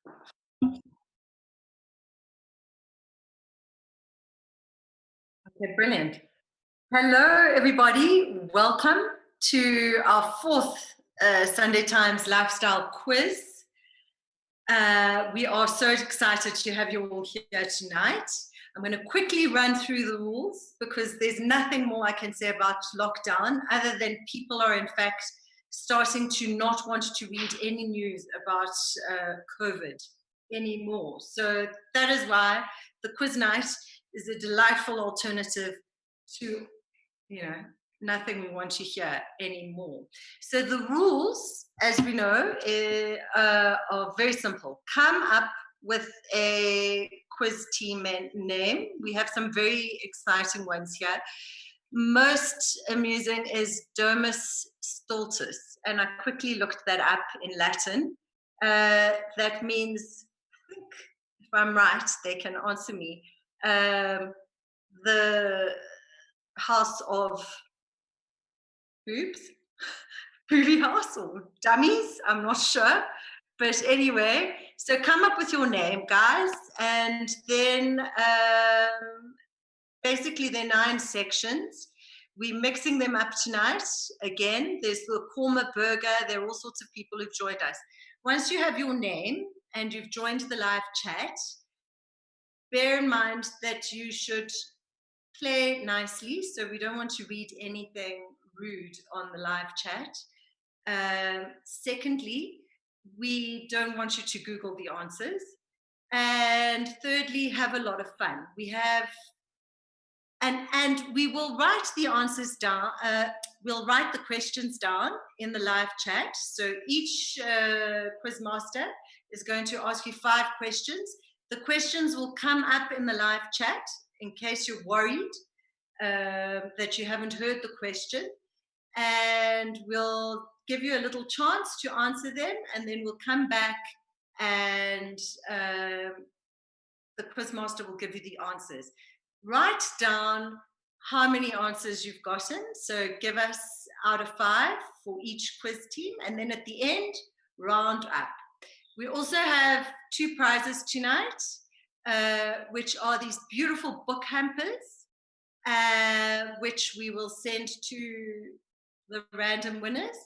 Okay, brilliant. Hello, everybody. Welcome to our fourth Sunday Times Lifestyle Quiz. We are so excited to have you all here tonight. I'm going to quickly run through the rules because there's nothing more I can say about lockdown other than people are in fact starting to not want to read any news about COVID anymore. So that is why the quiz night is a delightful alternative to, nothing we want to hear anymore. So the rules, as we know, are very simple. Come up with a quiz team name. We have some very exciting ones here. Most amusing is Domus Stultus, and I quickly looked that up in Latin. That means, I think, if I'm right, they can answer me, the house of boobs, booby house or dummies, I'm not sure. But anyway, so come up with your name, guys, and then basically there are 9 sections. We're mixing them up tonight. Again, there's the Korma Burger. There are all sorts of people who've joined us. Once you have your name and you've joined the live chat, bear in mind that you should play nicely. So we don't want to read anything rude on the live chat. Secondly, we don't want you to Google the answers. And thirdly, have a lot of fun. We have, and we will write the answers down. We'll write the questions down in the live chat. So each quizmaster is going to ask you 5 questions. The questions will come up in the live chat in case you're worried that you haven't heard the question. And we'll give you a little chance to answer them, and then we'll come back and the quizmaster will give you the answers. Write down how many answers you've gotten. So give us out of 5 for each quiz team, and then at the end, round up. We also have 2 prizes tonight, which are these beautiful book hampers, which we will send to the random winners.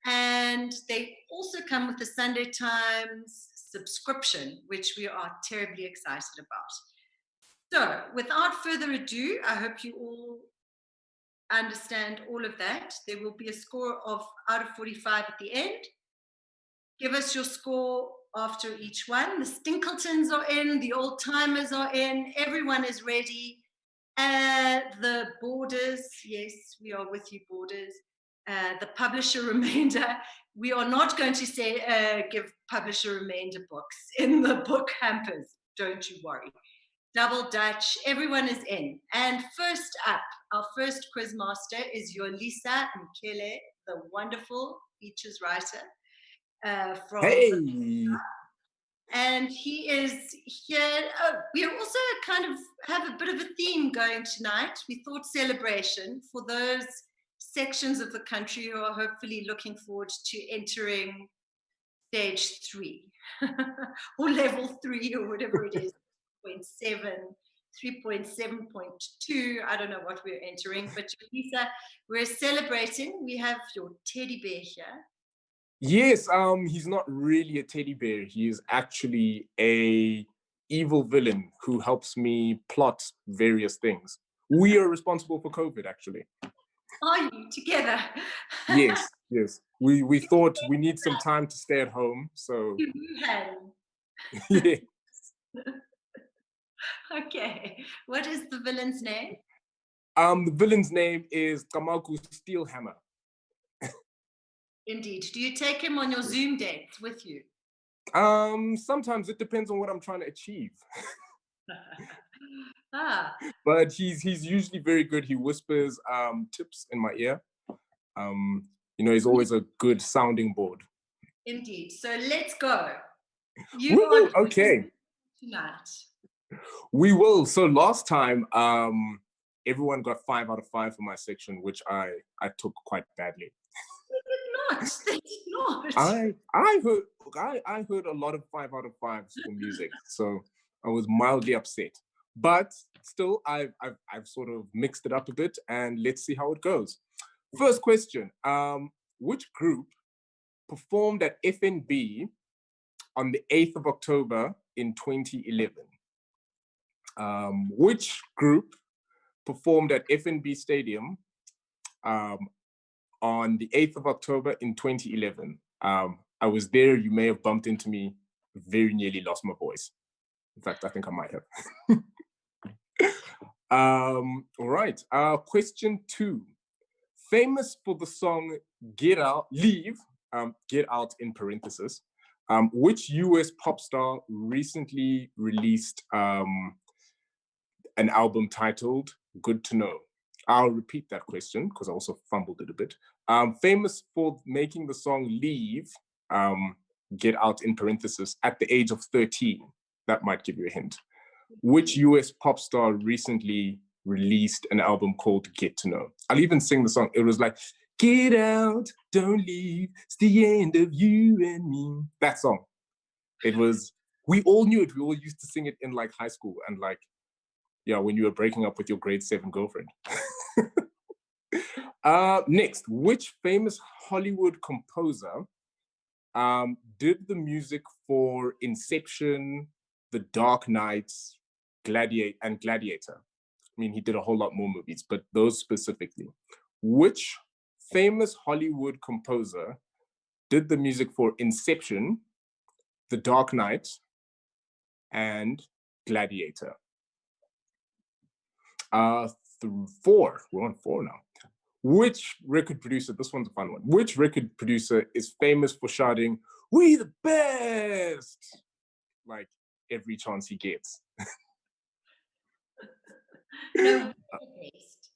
And they also come with the Sunday Times subscription, which we are terribly excited about. So without further ado, I hope you all understand all of that. There will be a score of out of 45 at the end. Give us your score after each one. The Stinkletons are in, the old timers are in, everyone is ready. The Borders, yes, we are with you, Borders. The publisher remainder, we are not going to say give publisher remainder books in the book hampers, don't you worry. Double Dutch, everyone is in. And first up, our first quizmaster is Yolisa Mkele, the wonderful features writer from... Hey! And he is here. We also kind of have a bit of a theme going tonight. We thought celebration for those sections of the country who are hopefully looking forward to entering stage 3 or level 3 or whatever it is, 0.7, 3.7.2. I don't know what we're entering, but Lisa, we're celebrating. We have your teddy bear here. Yes, he's not really a teddy bear. He is actually a evil villain who helps me plot various things. We are responsible for COVID, actually. Are you together? Yes, yes. We thought we need some time to stay at home, so... Yes. Okay. What is the villain's name? The villain's name is Kamaku Steelhammer. Indeed. Do you take him on your Zoom dates with you? Sometimes it depends on what I'm trying to achieve. But he's usually very good. He whispers tips in my ear. He's always a good sounding board. Indeed. So let's go. Okay. Tonight. We will. So last time, everyone got 5 out of 5 for my section, which I took quite badly. We did not. They did not. I heard a lot of 5 out of 5s for music, so I was mildly upset. But still, I've sort of mixed it up a bit, and let's see how it goes. First question: which group performed at FNB on the 8th of October in 2011? Which group performed at FNB Stadium on the 8th of October in 2011? I was there. You may have bumped into me. Very nearly lost my voice. In fact, I think I might have. All right. Question 2. Famous for the song Get Out, Leave, Get Out in parentheses, which US pop star recently released an album titled Good to Know? I'll repeat that question because I also fumbled it a bit. Famous for making the song Leave, Get Out in parentheses, at the age of 13. That might give you a hint. Which US pop star recently released an album called Get to Know? I'll even sing the song. It was like, get out, don't leave, it's the end of you and me. That song. It was, we all knew it. We all used to sing it in like high school and like, yeah, when you were breaking up with your grade 7 girlfriend. Next, which famous Hollywood composer did the music for Inception, The Dark Knight, Gladiator? I mean, he did a whole lot more movies, but those specifically. Which famous Hollywood composer did the music for Inception, The Dark Knight, and Gladiator? 4. We're on 4 now. Which record producer, this one's a fun one, which record producer is famous for shouting, "We the best," like every chance he gets? No, best.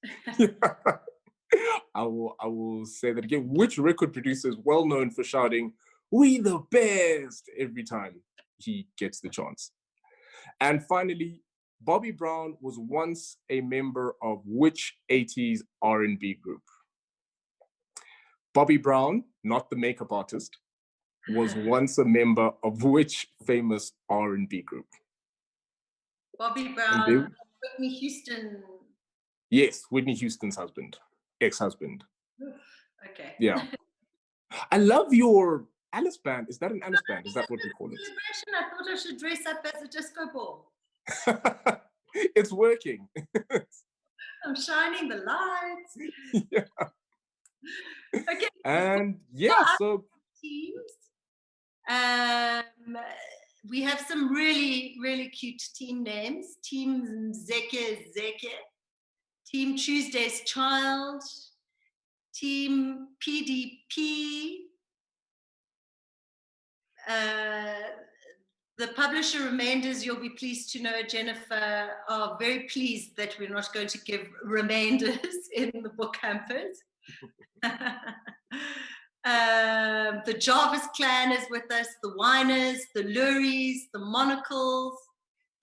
I will say that again. Which record producer is well known for shouting, "We the best," every time he gets the chance? And finally, Bobby Brown was once a member of which 80s R&B group? Bobby Brown, not the makeup artist, was once a member of which famous R&B group? Bobby Brown, Whitney Houston. Yes, Whitney Houston's husband, ex-husband. Okay. Yeah. I love your Alice band. Is that an Alice band? Is that what we call it? I thought I should dress up as a disco ball. It's working. I'm shining the lights. Yeah. Okay. And yeah, so teams. We have some really, really cute team names. Team Zeke, Team Tuesday's Child, Team PDP. The publisher remainders, you'll be pleased to know, Jennifer, are very pleased that we're not going to give remainders in the book hampers. The Jarvis clan is with us, the Whiners, the Luries, the Monocles,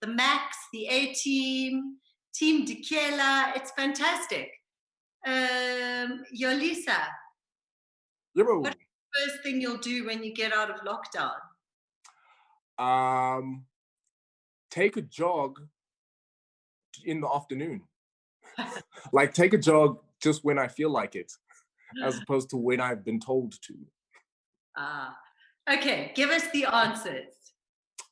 the Max, the A-Team, Team Mkele. It's fantastic. Yolisa, what's the first thing you'll do when you get out of lockdown? Take a jog in the afternoon. Like take a jog just when I feel like it, as opposed to when I've been told to. Okay, give us the answers.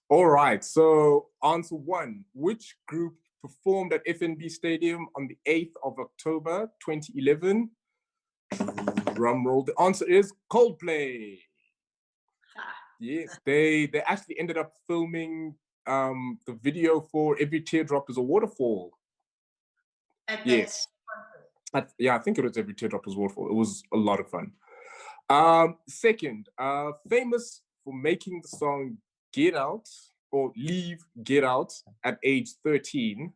All right, so answer 1, which group performed at FNB Stadium on the 8th of October, 2011? Drum roll, the answer is Coldplay. Yes, they actually ended up filming the video for Every Teardrop is a Waterfall. Yes. Yeah, I think it was Every Teardrop is a Waterfall. It was a lot of fun. Second, famous for making the song Get Out or Leave, Get Out at age 13,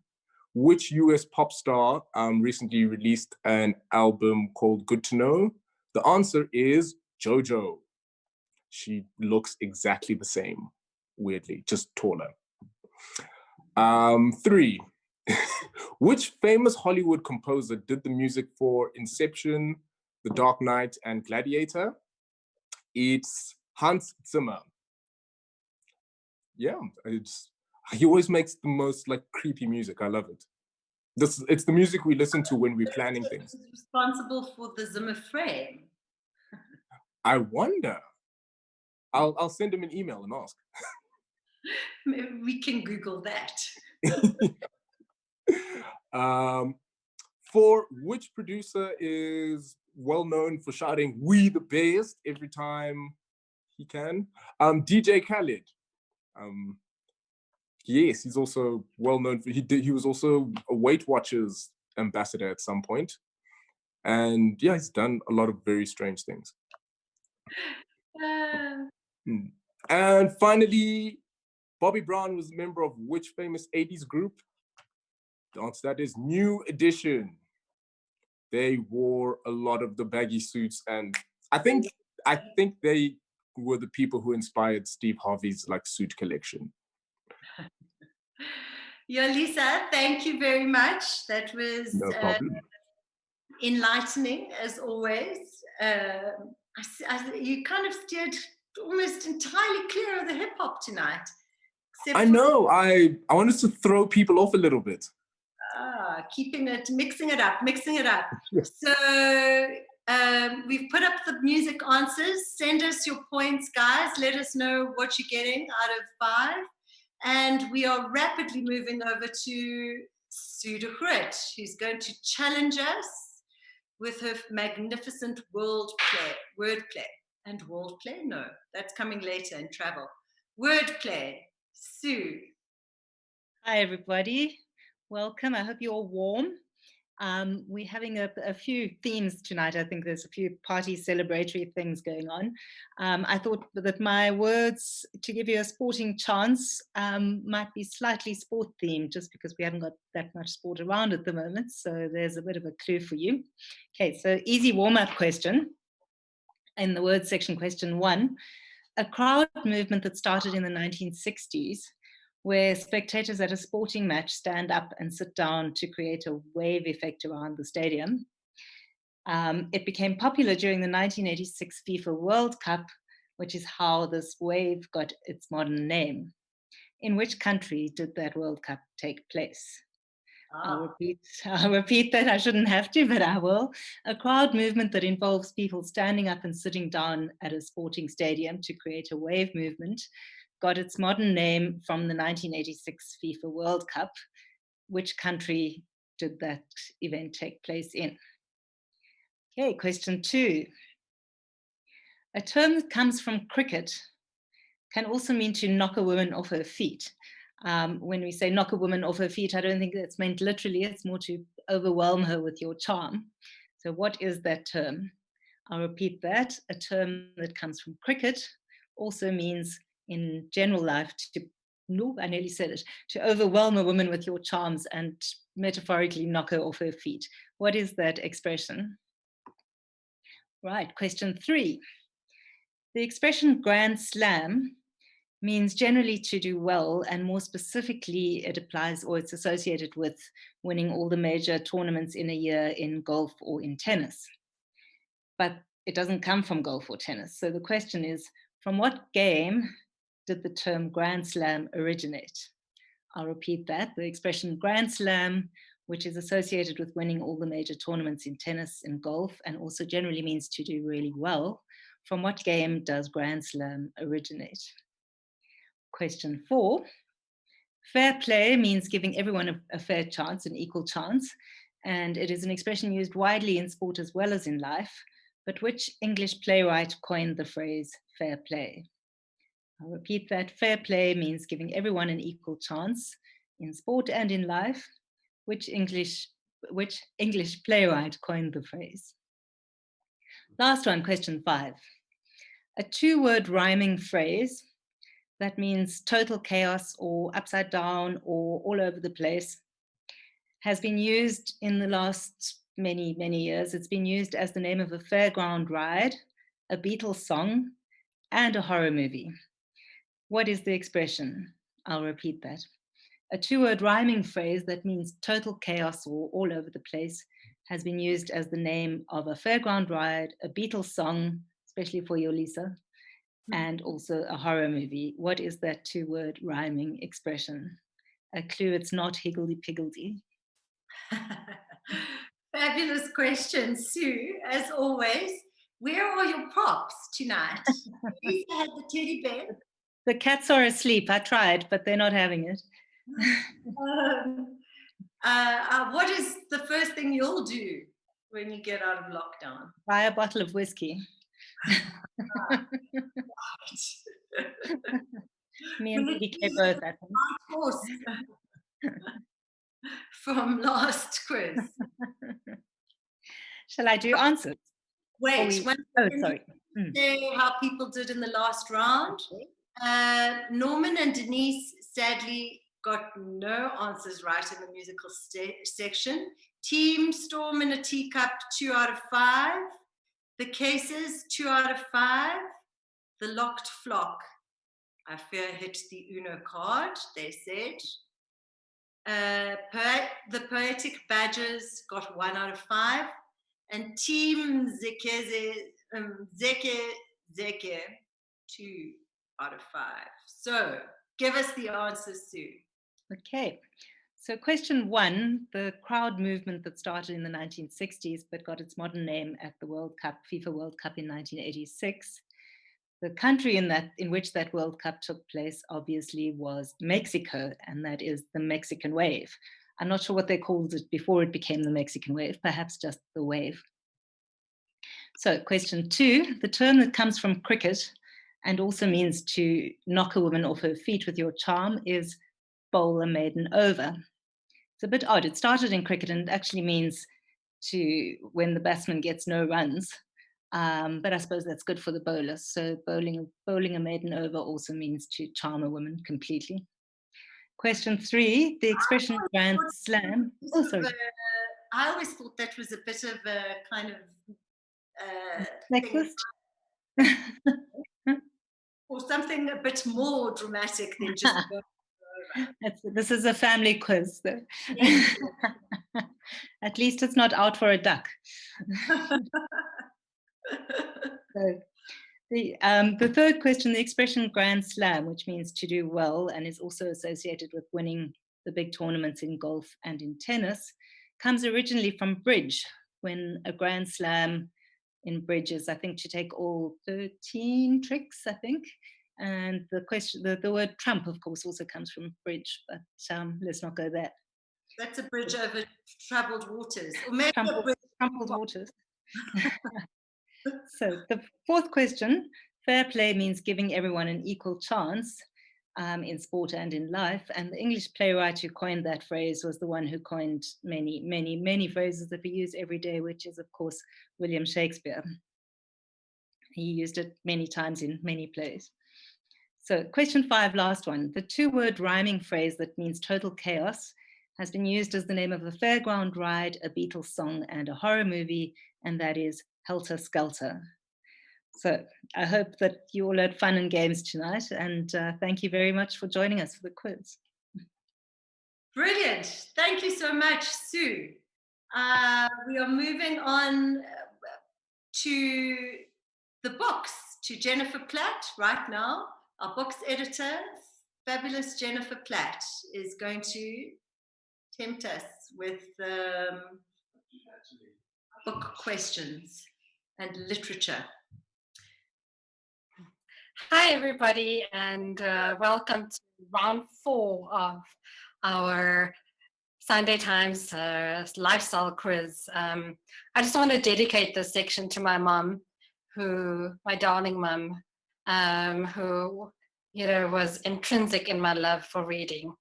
which US pop star recently released an album called Good to Know? The answer is JoJo. She looks exactly the same, weirdly, just taller. 3, which famous Hollywood composer did the music for Inception, The Dark Knight, and Gladiator? It's Hans Zimmer. Yeah, he always makes the most like creepy music. I love it. It's the music we listen to when we're planning things. Who's responsible for the Zimmer frame? I wonder. I'll send him an email and ask. We can Google that. For which producer is well known for shouting "We the best" every time he can? DJ Khaled. Yes, he's also well known for he was also a Weight Watchers ambassador at some point. And yeah, he's done a lot of very strange things. And finally, Bobby Brown was a member of which famous 80s group? The answer to that is New Edition. They wore a lot of the baggy suits, and I think they were the people who inspired Steve Harvey's like suit collection. Yolisa, thank you very much. That was No problem. Enlightening as always. You kind of steered almost entirely clear of the hip hop tonight. I know. I wanted to throw people off a little bit. Mixing it up. Yes. So we've put up the music answers. Send us your points, guys. Let us know what you're getting out of 5. And we are rapidly moving over to Sue de Groot, who's going to challenge us with her magnificent wordplay. And worldplay? No, that's coming later in travel. Wordplay. Sue. Hi, everybody. Welcome. I hope you're all warm. We're having a few themes tonight. I think there's a few party celebratory things going on. I thought that my words, to give you a sporting chance, might be slightly sport themed, just because we haven't got that much sport around at the moment. So there's a bit of a clue for you. Okay, so easy warm-up question. In the word section, question 1, a crowd movement that started in the 1960s, where spectators at a sporting match stand up and sit down to create a wave effect around the stadium. It became popular during the 1986 FIFA World Cup, which is how this wave got its modern name. In which country did that World Cup take place? I'll repeat that. I shouldn't have to, but I will. A crowd movement that involves people standing up and sitting down at a sporting stadium to create a wave movement got its modern name from the 1986 FIFA World Cup. Which country did that event take place in? Okay, question 2. A term that comes from cricket can also mean to knock a woman off her feet. When we say knock a woman off her feet, I don't think that's meant literally. It's more to overwhelm her with your charm. So what is that term? I'll repeat that. A term that comes from cricket also means in general life to overwhelm a woman with your charms and metaphorically knock her off her feet. What is that expression? Right, question 3. The expression Grand Slam means generally to do well, and more specifically, it applies or it's associated with winning all the major tournaments in a year in golf or in tennis. But it doesn't come from golf or tennis. So the question is, from what game did the term Grand Slam originate? I'll repeat that. The expression Grand Slam, which is associated with winning all the major tournaments in tennis and golf, and also generally means to do really well. From what game does Grand Slam originate? Question 4. Fair play means giving everyone a fair chance, an equal chance, and it is an expression used widely in sport as well as in life. But which English playwright coined the phrase fair play? I'll repeat that. Fair play means giving everyone an equal chance in sport and in life. Which English playwright coined the phrase? Last one, question 5. A 2-word rhyming phrase that means total chaos or upside down or all over the place has been used in the last many, many years. It's been used as the name of a fairground ride, a Beatles song, and a horror movie. What is the expression? I'll repeat that. A 2-word rhyming phrase that means total chaos or all over the place has been used as the name of a fairground ride, a Beatles song, it's especially for Yolisa, and also a horror movie. What is that two-word rhyming expression? A clue, it's not higgledy-piggledy. Fabulous question, Sue, as always. Where are your props tonight? Lisa had the teddy bear. The cats are asleep. I tried, but they're not having it. What is the first thing you'll do when you get out of lockdown? Buy a bottle of whiskey. Me and BDK both, I think. Horse from last quiz. Shall I do answers? Wait, sorry. Say how people did in the last round. Norman and Denise sadly got no answers right in the musical section. Team Storm in a Teacup, 2 out of 5. The Cases, 2 out of 5. The Locked Flock, I fear hit the Uno card, they said. The Poetic Badgers got 1 out of 5. And Team Zeke, 2 out of 5. So give us the answers, Sue. Okay. So question 1, the crowd movement that started in the 1960s but got its modern name at the World Cup, FIFA World Cup in 1986. The country in which that World Cup took place obviously was Mexico, and that is the Mexican wave. I'm not sure what they called it before it became the Mexican wave, perhaps just the wave. So question 2, the term that comes from cricket and also means to knock a woman off her feet with your charm is bowl a maiden over. It's a bit odd. It started in cricket and it actually means to when the batsman gets no runs. But I suppose that's good for the bowlers. So bowling a maiden over also means to charm a woman completely. Question 3, the expression grand slam. Oh, sorry. I always thought that was a bit of a kind of Sexist? or something a bit more dramatic than just This is a family quiz, though. At least it's not out for a duck. So, the third question, the expression grand slam, which means to do well and is also associated with winning the big tournaments in golf and in tennis, comes originally from bridge, when a grand slam in bridge is, I think, to take all 13 tricks, I think. And the word trump, of course, also comes from bridge, but let's not go there. That's a bridge over troubled waters. Or maybe troubled waters. So the fourth question, fair play means giving everyone an equal chance in sport and in life. And the English playwright who coined that phrase was the one who coined many, many, many phrases that we use every day, which is, of course, William Shakespeare. He used it many times in many plays. So question 5, last one. The 2-word rhyming phrase that means total chaos has been used as the name of a fairground ride, a Beatles song, and a horror movie, and that is Helter Skelter. So I hope that you all had fun and games tonight, and thank you very much for joining us for the quiz. Brilliant. Thank you so much, Sue. We are moving on to the books, to Jennifer Platt right now. Our books editor, fabulous Jennifer Platt, is going to tempt us with book questions and literature. Hi, everybody, and welcome to round 4 of our Sunday Times lifestyle quiz. I just want to dedicate this section to my mom, my darling mom, who, was intrinsic in my love for reading.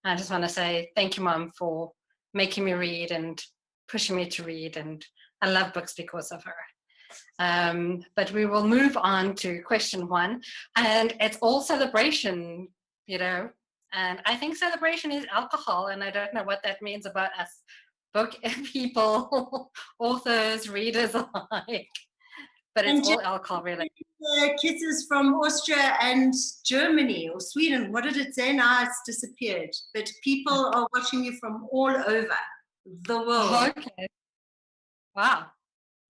I just want to say thank you, Mom, for making me read and pushing me to read, and I love books because of her. But we will move on to question 1, and it's all celebration, and I think celebration is alcohol, and I don't know what that means about us book people, authors, readers alike, but it's all alcohol related. Kisses from Austria and Germany or Sweden. What did it say? Now it's disappeared. But people are watching you from all over the world. Okay. Wow.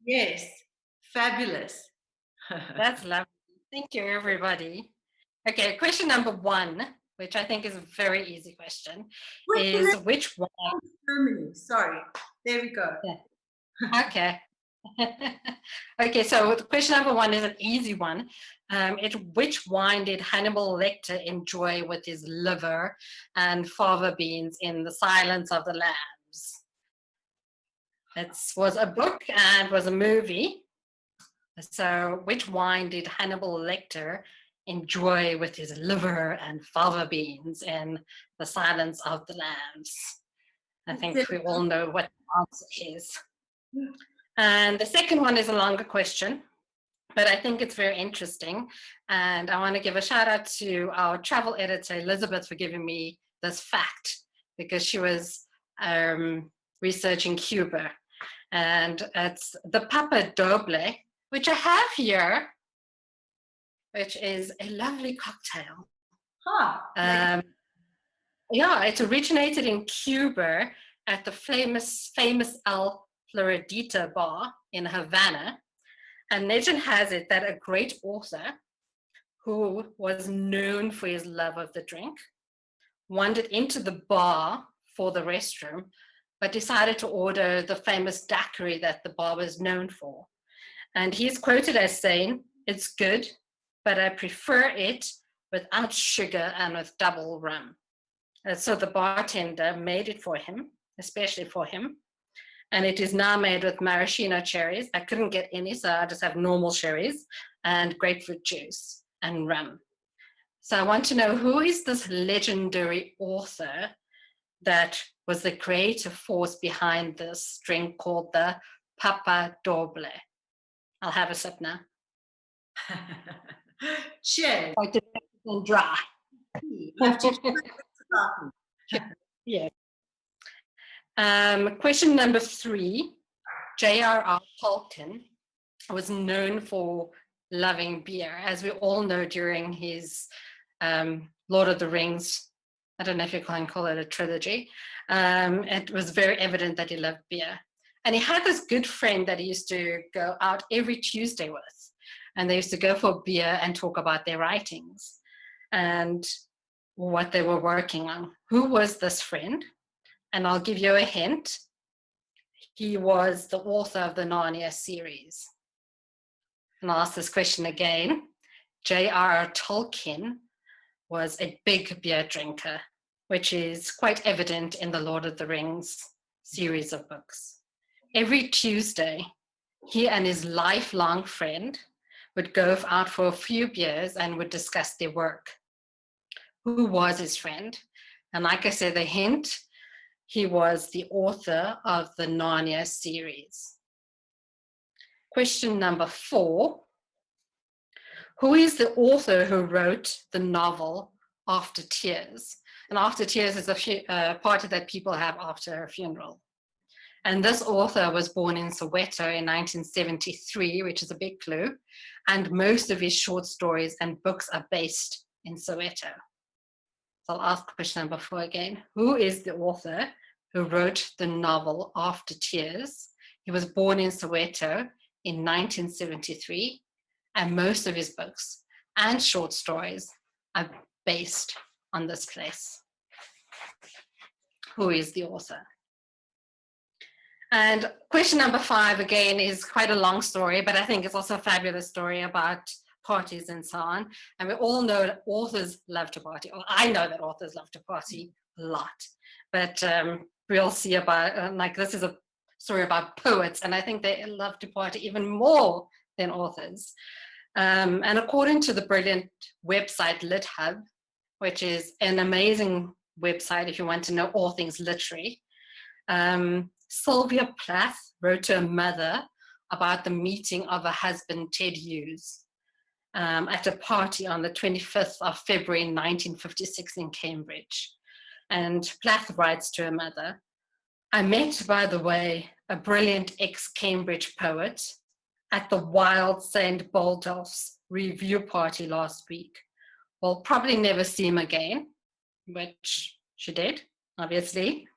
Yes. Fabulous. That's lovely. Thank you, everybody. Okay, question number 1, which I think is a very easy question, is which one? Germany. Sorry. There we go. Yeah. Okay. Okay, so question number 1 is an easy one. Which wine did Hannibal Lecter enjoy with his liver and fava beans in The Silence of the Lambs? It was a book and was a movie. So which wine did Hannibal Lecter enjoy with his liver and fava beans in The Silence of the Lambs? I think we all know what the answer is. And the second one is a longer question, but I think it's very interesting. And I want to give a shout out to our travel editor, Elizabeth, for giving me this fact, because she was researching Cuba. And it's the Papa Doble, which I have here, which is a lovely cocktail. Huh. Yeah, it originated in Cuba at the famous El Floridita bar in Havana. And legend has it that a great author who was known for his love of the drink wandered into the bar for the restroom, but decided to order the famous daiquiri that the bar was known for. And he's quoted as saying, "It's good, but I prefer it without sugar and with double rum." And so the bartender made it for him, especially for him. And it is now made with maraschino cherries. I couldn't get any, so I just have normal cherries and grapefruit juice and rum. So I want to know, who is this legendary author that was the creative force behind this drink called the Papa Doble? I'll have a sip now. Cheers. Quite and dry. Yeah. Question number 3. J.R.R. Tolkien was known for loving beer, as we all know during his Lord of the Rings. I don't know if you can call it a trilogy. It was very evident that he loved beer. And he had this good friend that he used to go out every Tuesday with. And they used to go for beer and talk about their writings and what they were working on. Who was this friend? And I'll give you a hint. He was the author of the Narnia series. And I'll ask this question again. J.R.R. Tolkien was a big beer drinker, which is quite evident in the Lord of the Rings series of books. Every Tuesday, he and his lifelong friend would go out for a few beers and would discuss their work. Who was his friend? And like I said, the hint, he was the author of the Narnia series. Question number 4. Who is the author who wrote the novel After Tears? And After Tears is a party that people have after a funeral. And this author was born in Soweto in 1973, which is a big clue. And most of his short stories and books are based in Soweto. So I'll ask question number 4 again. Who is the author who wrote the novel After Tears? He was born in Soweto in 1973, and most of his books and short stories are based on this place. Who is the author? And question number 5, again, is quite a long story, but I think it's also a fabulous story about parties and so on. And we all know that authors love to party, or I know that authors love to party a lot. But we'll see about, like, this is a story about poets, and I think they love to party even more than authors. And according to the brilliant website LitHub, which is an amazing website if you want to know all things literary, Sylvia Platt wrote to her mother about the meeting of her husband, Ted Hughes, at a party on the 25th of February 1956 in Cambridge. And Platt writes to her mother, "I met, by the way, a brilliant ex-Cambridge poet at the Wild St. Baldolph's review party last week. We'll probably never see him again," which she did, obviously,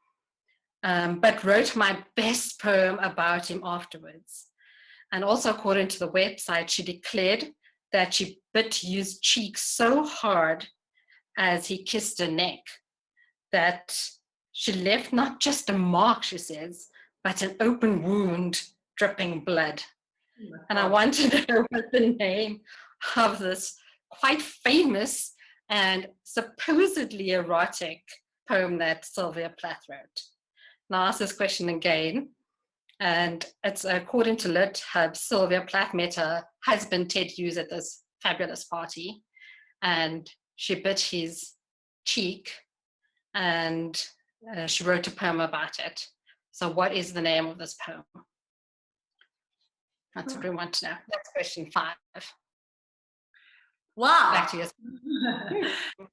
but wrote my best poem about him afterwards. And also according to the website, she declared that she bit Hugh's cheek so hard as he kissed her neck that she left not just a mark, she says, but an open wound dripping blood. And I wanted to know what the name of this quite famous and supposedly erotic poem that Sylvia Plath wrote. And I'll ask this question again. And it's according to Lit Hub, Sylvia Plath met her husband, Ted Hughes, at this fabulous party. And she bit his cheek and she wrote a poem about it. So what is the name of this poem? That's what we want to know. That's question 5. Wow. Back to you.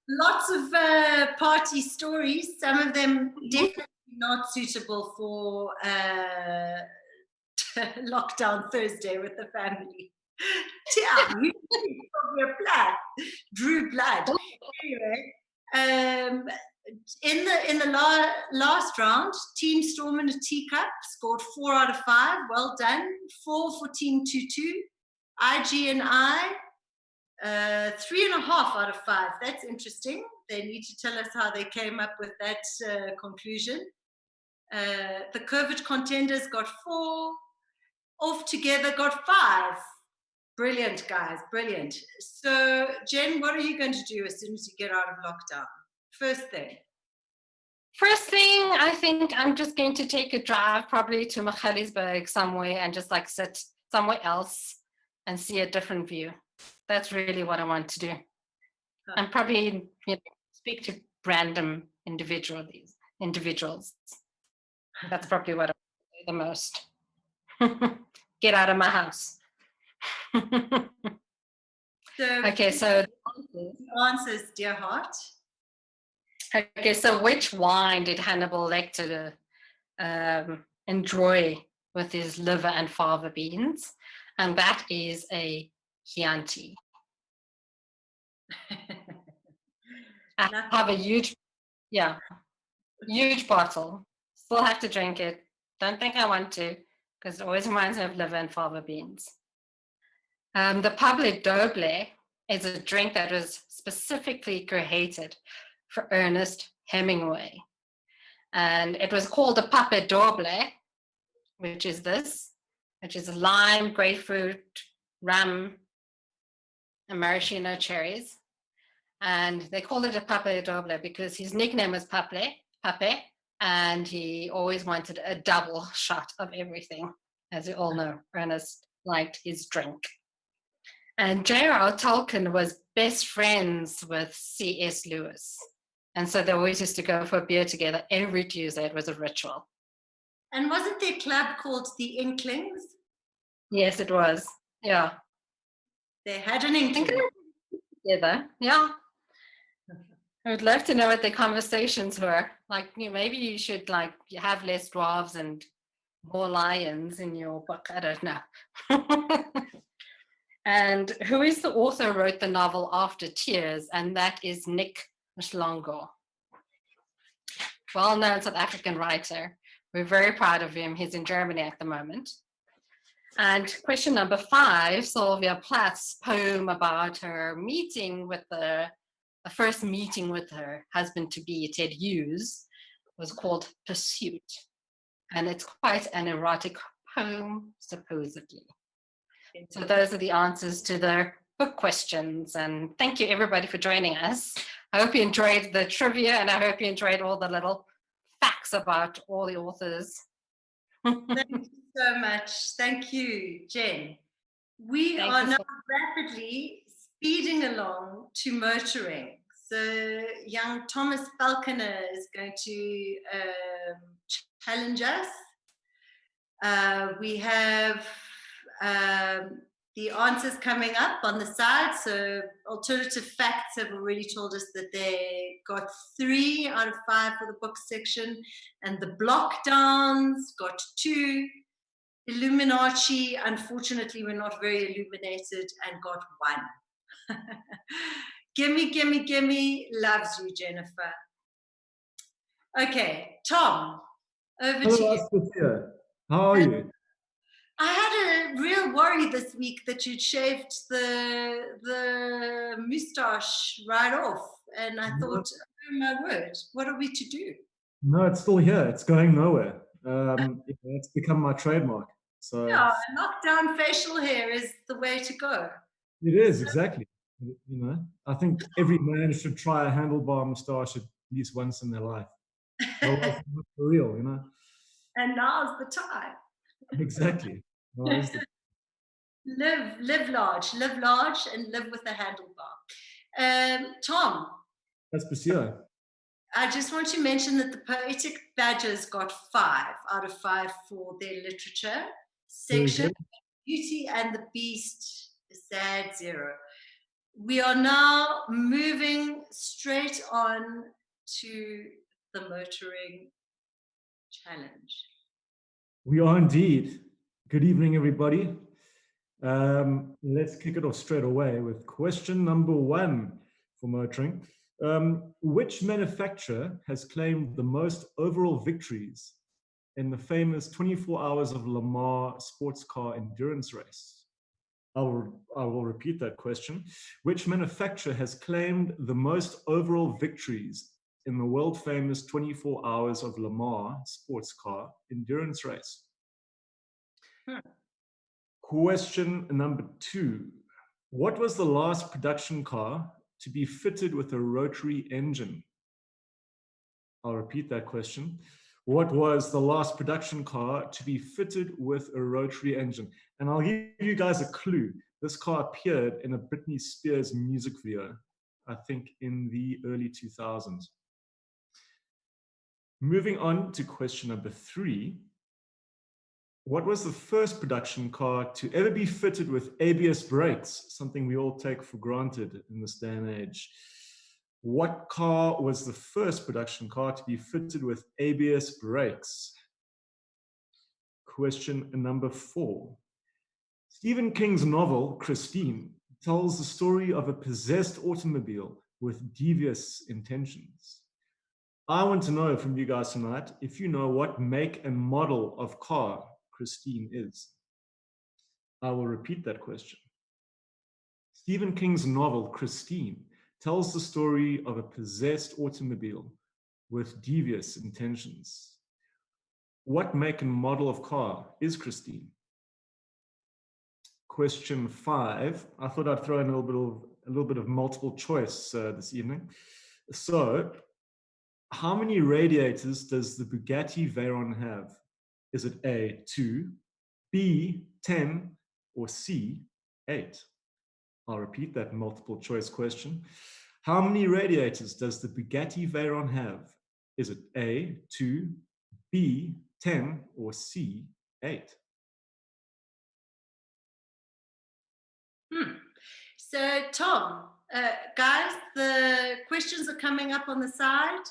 Lots of party stories, some of them definitely not suitable for lockdown Thursday with the family. Yeah, Drew Blood. Anyway, in the last round, Team Storm and a Teacup scored 4 out of 5. Well done. 4 for Team Tutu. IG and I, 3.5 out of 5. That's interesting. They need to tell us how they came up with that conclusion. The COVID contenders got 4. Off together got 5. Brilliant, guys. Brilliant. So, Jen, what are you going to do as soon as you get out of lockdown? First thing, I think I'm just going to take a drive probably to Mkele somewhere and just like sit somewhere else and see a different view. That's really what I want to do. And probably speak to random individuals. That's probably what I want to do the most. Get out of my house. Okay, so answers, dear heart. Okay, so which wine did Hannibal Lecter enjoy with his liver and fava beans? And that is a Chianti. I have a huge bottle. Still have to drink it. Don't think I want to, because it always reminds me of liver and fava beans. The Pape Doble is a drink that was specifically created for Ernest Hemingway. And it was called a Pape Doble, which is lime, grapefruit, rum, and maraschino cherries. And they called it a Pape Doble because his nickname was Pape, and he always wanted a double shot of everything. As you all know, Ernest liked his drink. And J.R.R. Tolkien was best friends with C.S. Lewis. And so they always used to go for a beer together every Tuesday. It was a ritual. And wasn't there a club called the Inklings? Yes, it was. Yeah. They had an Inkling. Together. Yeah. I would love to know what their conversations were. Like, maybe you should have less dwarves and more lions in your book. I don't know. And who is the author who wrote the novel After Tears? And that is Nick Mhlongo. Well-known South African writer. We're very proud of him. He's in Germany at the moment. And question number 5, Sylvia Plath's poem about her meeting with the first meeting with her husband-to-be, Ted Hughes, was called Pursuit. And it's quite an erotic poem, supposedly. So those are the answers to the book questions. And thank you, everybody, for joining us. I hope you enjoyed the trivia, and I hope you enjoyed all the little facts about all the authors. Thank you so much. Thank you, Jen. We are now rapidly speeding along to motoring. So young Thomas Falkiner is going to challenge us. We have the answers coming up on the side. So Alternative Facts have already told us that they got 3 out of 5 for the book section, and the Block Downs got 2. Illuminati, unfortunately, we're not very illuminated, and got 1. Gimme loves you, Jennifer. Okay, Tom, over to you. Aspasia. How are you? I had a a real worry this week that you'd shaved the moustache right off. And I thought, oh my word, what are we to do? No, it's still here. It's going nowhere. It's become my trademark. So Yeah, knockdown facial hair is the way to go. it is, exactly. I think every man should try a handlebar moustache at least once in their life. Otherwise, it's not for real, And now's the time. Exactly. Now is the Live large, and live with a handlebar. Tom, Aspasia. I just want to mention that the Poetic Badgers got 5 out of 5 for their literature section. Beauty and the Beast, a sad 0. We are now moving straight on to the motoring challenge. We are indeed. Good evening, everybody. Let's kick it off straight away with question number 1 for motoring. Which manufacturer has claimed the most overall victories in the famous 24 Hours of Le Mans sports car endurance race? I will repeat that question. Which manufacturer has claimed the most overall victories in the world famous 24 Hours of Le Mans sports car endurance race? Question number 2. What was the last production car to be fitted with a rotary engine? I'll repeat that question. What was the last production car to be fitted with a rotary engine? And I'll give you guys a clue. This car appeared in a Britney Spears music video, I think in the early 2000s. Moving on to question number 3. What was the first production car to ever be fitted with ABS brakes? Something we all take for granted in this day and age. What car was the first production car to be fitted with ABS brakes? Question number 4. Stephen King's novel, Christine, tells the story of a possessed automobile with devious intentions. I want to know from you guys tonight if you know what make and model of car Christine is. I will repeat that question. Stephen King's novel, Christine, tells the story of a possessed automobile with devious intentions. What make and model of car is Christine? Question 5. I thought I'd throw in a little bit of multiple choice this evening. So, how many radiators does the Bugatti Veyron have? Is it A, 2, B, 10, or C, 8? I'll repeat that multiple choice question. How many radiators does the Bugatti Veyron have? Is it A, 2, B, 10, or C, 8? So, Tom, guys, the questions are coming up on the side.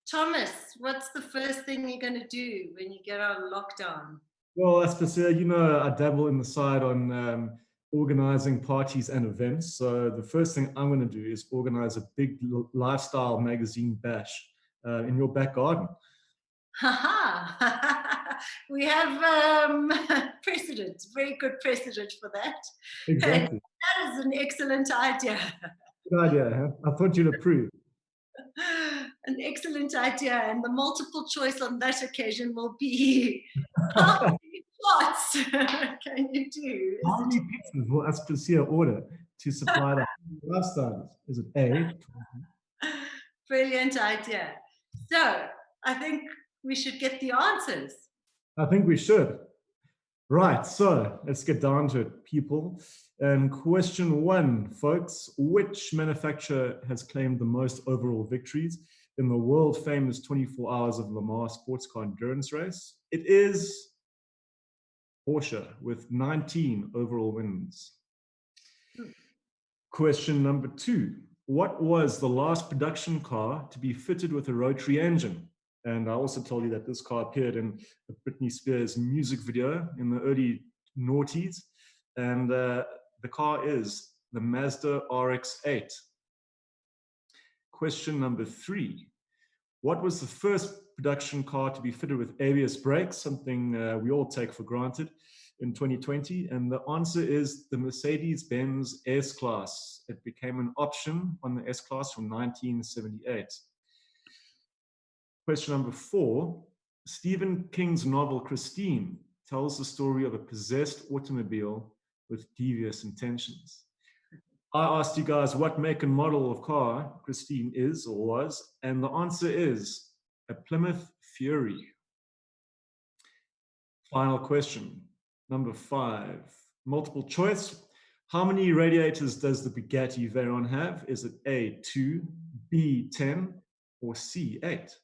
Thomas, what's the first thing you're going to do when you get out of lockdown? Well, Aspasia, I dabble in the side on organizing parties and events. So the first thing I'm going to do is organize a big lifestyle magazine bash in your back garden. We have precedent, very good precedent for that. Exactly. That is an excellent idea. Good idea, huh? I thought you'd approve. An excellent idea, and the multiple choice on that occasion will be how many shots can you do? How many pizzas will Aspasia order to supply the lifestyles? Is it A? Brilliant idea. So I think we should get the answers. I think we should. Right, so let's get down to it, people. Question 1, folks. Which manufacturer has claimed the most overall victories in the world famous 24 Hours of Le Mans sports car endurance race? It is Porsche with 19 overall wins. Question number 2. What was the last production car to be fitted with a rotary engine? And I also told you that this car appeared in a Britney Spears music video in the early noughties. And the car is the Mazda RX-8. Question number 3. What was the first production car to be fitted with ABS brakes? Something we all take for granted. in 2020? And the answer is the Mercedes-Benz S-Class. It became an option on the S-Class from 1978. Question number 4. Stephen King's novel Christine tells the story of a possessed automobile with devious intentions. I asked you guys what make and model of car Christine is or was, and the answer is a Plymouth Fury. Final question, number 5. Multiple choice. How many radiators does the Bugatti Veyron have? Is it A, 2, B, 10, or C, 8?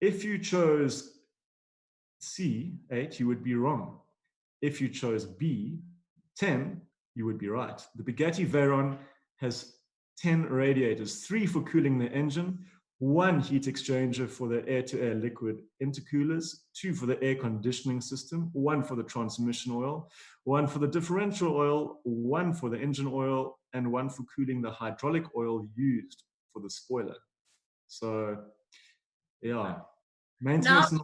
If you chose C, 8, you would be wrong. If you chose B, 10, you would be right. The Bugatti Veyron has 10 radiators, 3 for cooling the engine, 1 heat exchanger for the air-to-air liquid intercoolers, 2 for the air conditioning system, 1 for the transmission oil, 1 for the differential oil, 1 for the engine oil, and 1 for cooling the hydraulic oil used for the spoiler. So, yeah, maintenance. Now,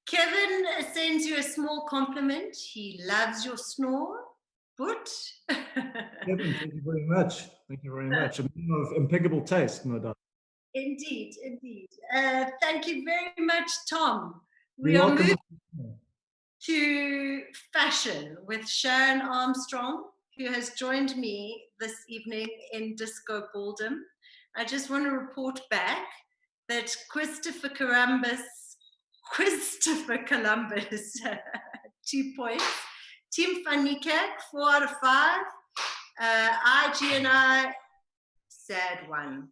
Kevin sends you a small compliment. He loves your snore. But Kevin, thank you very much. Thank you very much. A man of impeccable taste, no doubt. Indeed, indeed. Thank you very much, Tom. We You're are welcome. moving to fashion with Sharon Armstrong, who has joined me this evening in Disco Balldom. I just want to report back that Christopher Columbus, 2 points. Team Fanikek, 4 out of 5. IG and I, sad one.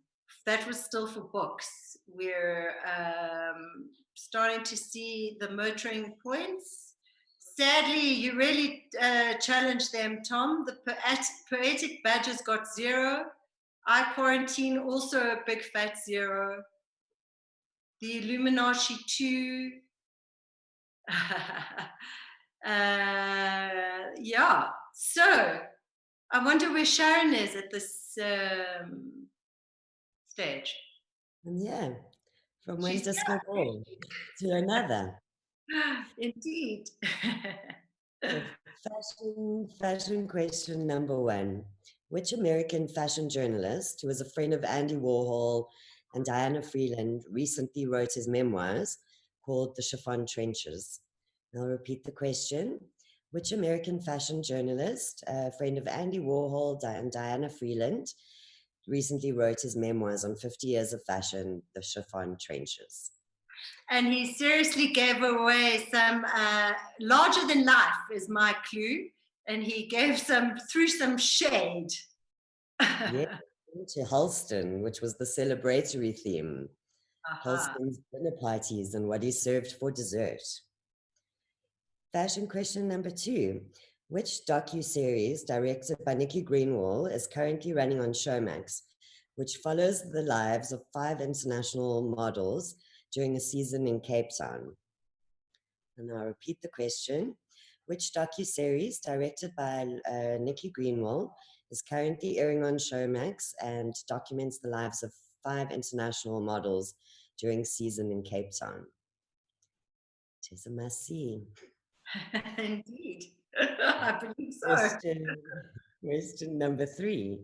That was still for books. We're starting to see the motoring points. Sadly, you really challenged them, Tom. The poetic badges got 0. I quarantine, also a big fat 0. The Illuminati 2. Yeah, so I wonder where Sharon is at this stage. Yeah, from one She's disco ball to another. Indeed. So fashion question number 1. Which American fashion journalist, who was a friend of Andy Warhol and Diana Freeland, recently wrote his memoirs called The Chiffon Trenches? I'll repeat the question. Which American fashion journalist, a friend of Andy Warhol and Diana Freeland, recently wrote his memoirs on 50 years of fashion, The Chiffon Trenches? And he seriously gave away some larger than life is my clue. And he threw some shade. Yeah, to Halston, which was the celebratory theme. Halston's dinner parties and what he served for dessert. Fashion question number 2. Which docu-series directed by Nikki Greenwald is currently running on Showmax, which follows the lives of 5 international models during a season in Cape Town? And I'll repeat the question. Which docu-series directed by Nikki Greenwald is currently airing on Showmax and documents the lives of 5 international models during season in Cape Town? It is a must-see. Indeed. I believe so. Question number 3.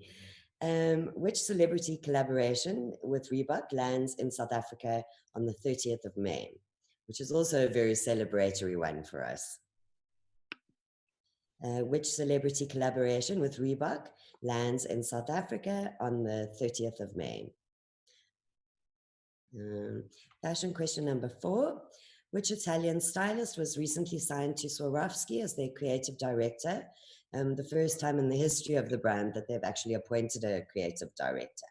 Which celebrity collaboration with Reebok lands in South Africa on the 30th of May, which is also a very celebratory one for us? Which celebrity collaboration with Reebok lands in South Africa on the 30th of May? Fashion question number 4. Which Italian stylist was recently signed to Swarovski as their creative director? The first time in the history of the brand that they've actually appointed a creative director.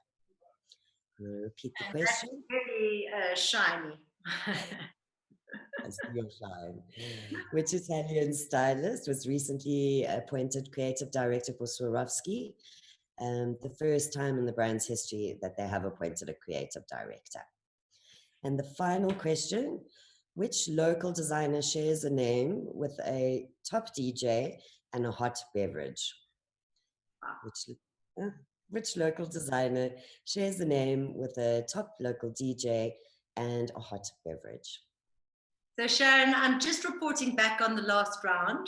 I'm going to repeat the question. That's really shiny. That's your shine. Which Italian stylist was recently appointed creative director for Swarovski? The first time in the brand's history that they have appointed a creative director. And the final question. Which local designer shares a name with a top DJ and a hot beverage? Which local designer shares a name with a top local DJ and a hot beverage? So Sharon, I'm just reporting back on the last round.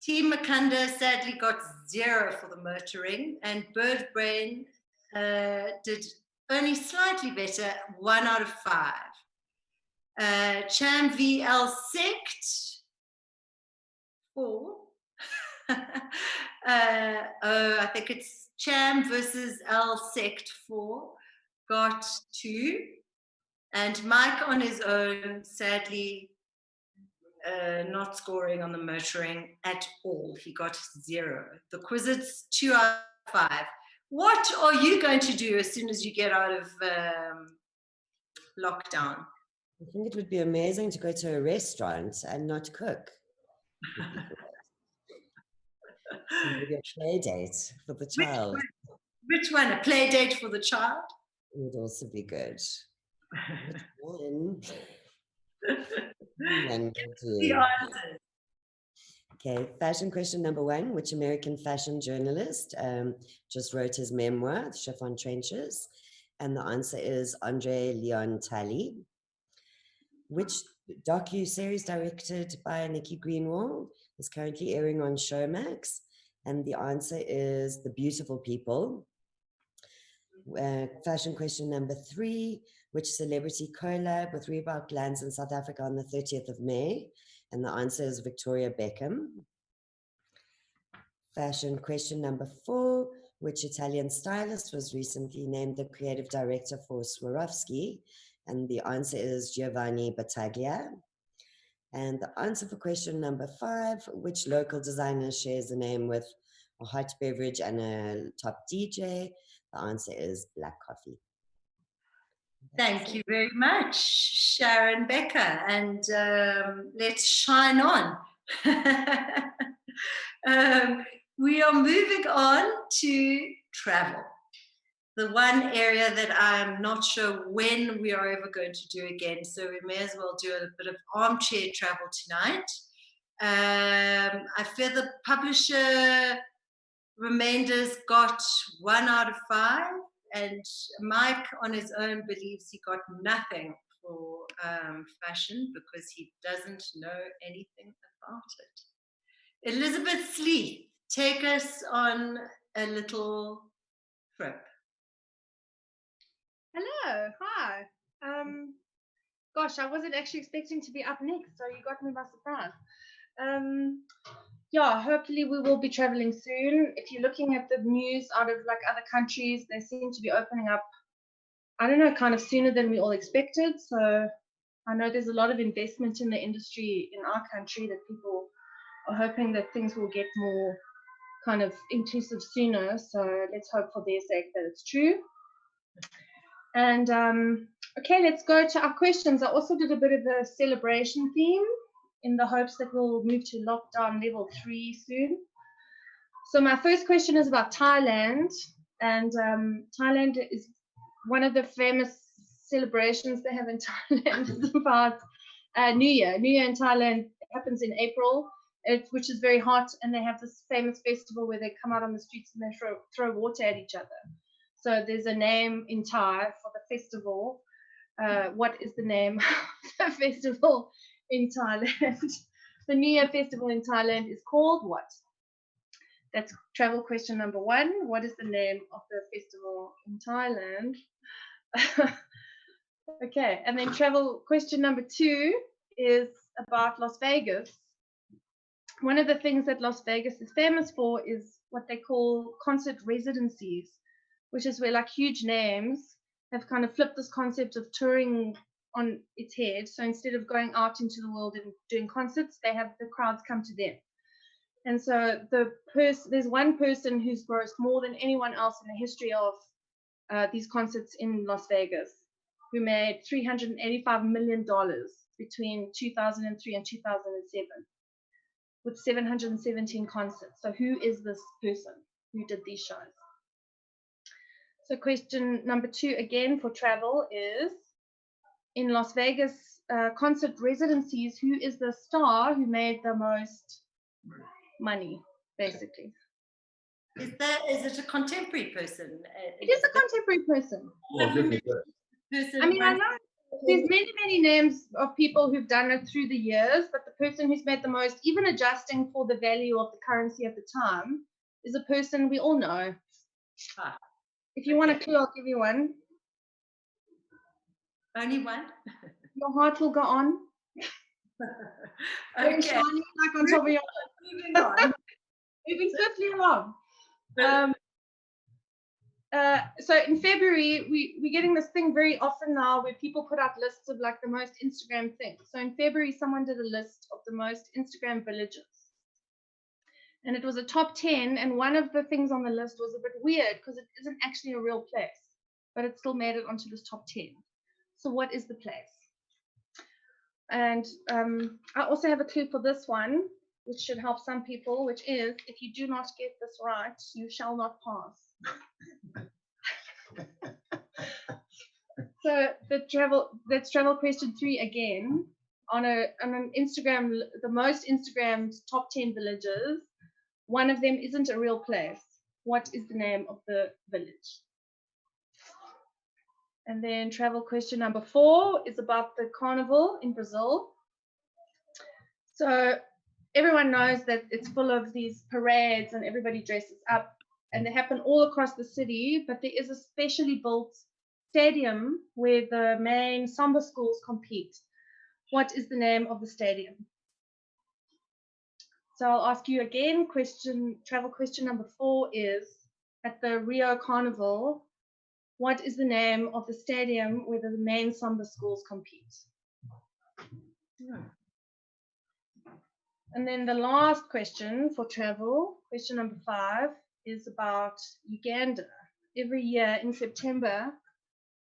Team Mkele sadly got 0 for the motoring, and Bird Brain did only slightly better, 1 out of 5. Cham VL Sect, 4. I think it's Cham versus L Sect 4, got 2. And Mike on his own, sadly, not scoring on the motoring at all. He got 0. The Quizzits, 2 out of 5. What are you going to do as soon as you get out of lockdown? I think it would be amazing to go to a restaurant and not cook. Maybe a play date for the child. Which one? A play date for the child? Would also be good. Which one? The answers. Okay, fashion question number 1. Which American fashion journalist just wrote his memoir, Chiffon Trenches? And the answer is Andre Leon Talley. Which docu-series directed by Nikki Greenwald is currently airing on Showmax? And the answer is The Beautiful People. Fashion question number 3. Which celebrity collab with Reebok lands in South Africa on the 30th of May? And the answer is Victoria Beckham. Fashion question number 4. Which Italian stylist was recently named the creative director for Swarovski? And the answer is Giovanni Battaglia. And the answer for question number 5. Which local designer shares the name with a hot beverage and a top DJ? The answer is Black Coffee. Thank you very much, Sharon Becker. And let's shine on. We are moving on to travel. The one area that I'm not sure when we are ever going to do again. So we may as well do a bit of armchair travel tonight. I fear the publisher remainders got 1 out of 5. And Mike on his own believes he got nothing for fashion because he doesn't know anything about it. Elizabeth Sleith, take us on a little trip. Hello, hi. Gosh, I wasn't actually expecting to be up next, so you got me by surprise. Yeah, hopefully we will be traveling soon. If you're looking at the news out of like other countries, they seem to be opening up, I don't know, kind of sooner than we all expected. So I know there's a lot of investment in the industry in our country that people are hoping that things will get more kind of inclusive sooner. So let's hope for their sake that it's true. And okay, let's go to our questions. I also did a bit of a celebration theme in the hopes that we'll move to lockdown level 3 soon. So my first question is about Thailand. And Thailand is one of the famous celebrations they have in Thailand. It's about New Year. New Year in Thailand happens in April, which is very hot. And they have this famous festival where they come out on the streets and they throw water at each other. So there's a name in Thai for the festival. What is the name of the festival in Thailand? The New Year festival in Thailand is called what? That's travel question number 1. What is the name of the festival in Thailand? Okay, and then travel question number 2 is about Las Vegas. One of the things that Las Vegas is famous for is what they call concert residencies, which is where like huge names have kind of flipped this concept of touring on its head. So instead of going out into the world and doing concerts, they have the crowds come to them. And so there's one person who's grossed more than anyone else in the history of these concerts in Las Vegas, who made $385 million between 2003 and 2007 with 717 concerts. So who is this person who did these shows? So question number 2 again for travel is, in Las Vegas concert residencies, who is the star who made the most money, basically? Is it a contemporary person? It is a contemporary person. I mean, I know There's many names of people who've done it through the years, but the person who's made the most, even adjusting for the value of the currency at the time, is a person we all know. If you want a clue, I'll give you one. Only one? Your heart will go on. Very Okay. shiny, like on top of your head. Moving swiftly along. So in February, we're getting this thing very often now where people put out lists of like the most Instagram things. So in February, someone did a list of the most Instagram villages. And it was a top 10. And one of the things on the list was a bit weird because it isn't actually a real place, but it still made it onto this top 10. So what is the place? And I also have a clue for this one, which should help some people, which is, if you do not get this right, you shall not pass. So that's travel question 3 again. On an Instagram, the most Instagrammed top 10 villages, one of them isn't a real place. What is the name of the village? And then travel question number 4 is about the carnival in Brazil. So everyone knows that it's full of these parades and everybody dresses up, and they happen all across the city, but there is a specially built stadium where the main samba schools compete. What is the name of the stadium? So I'll ask you again, travel question number 4 is, at the Rio Carnival, what is the name of the stadium where the main samba schools compete? And then the last question for travel, question number 5, is about Uganda. Every year in September,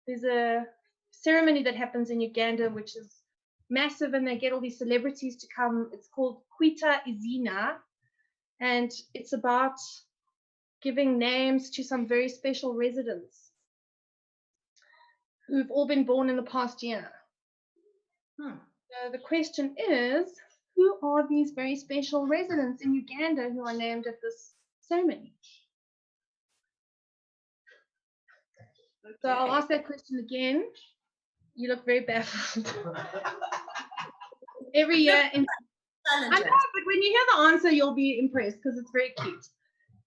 there's a ceremony that happens in Uganda, which is massive, and they get all these celebrities to come. It's called Kwita Izina, and it's about giving names to some very special residents who've all been born in the past year. So the question is, who are these very special residents in Uganda who are named at this ceremony? So I'll ask that question again. You look very baffled. Every year, I know, but when you hear the answer, you'll be impressed because it's very cute.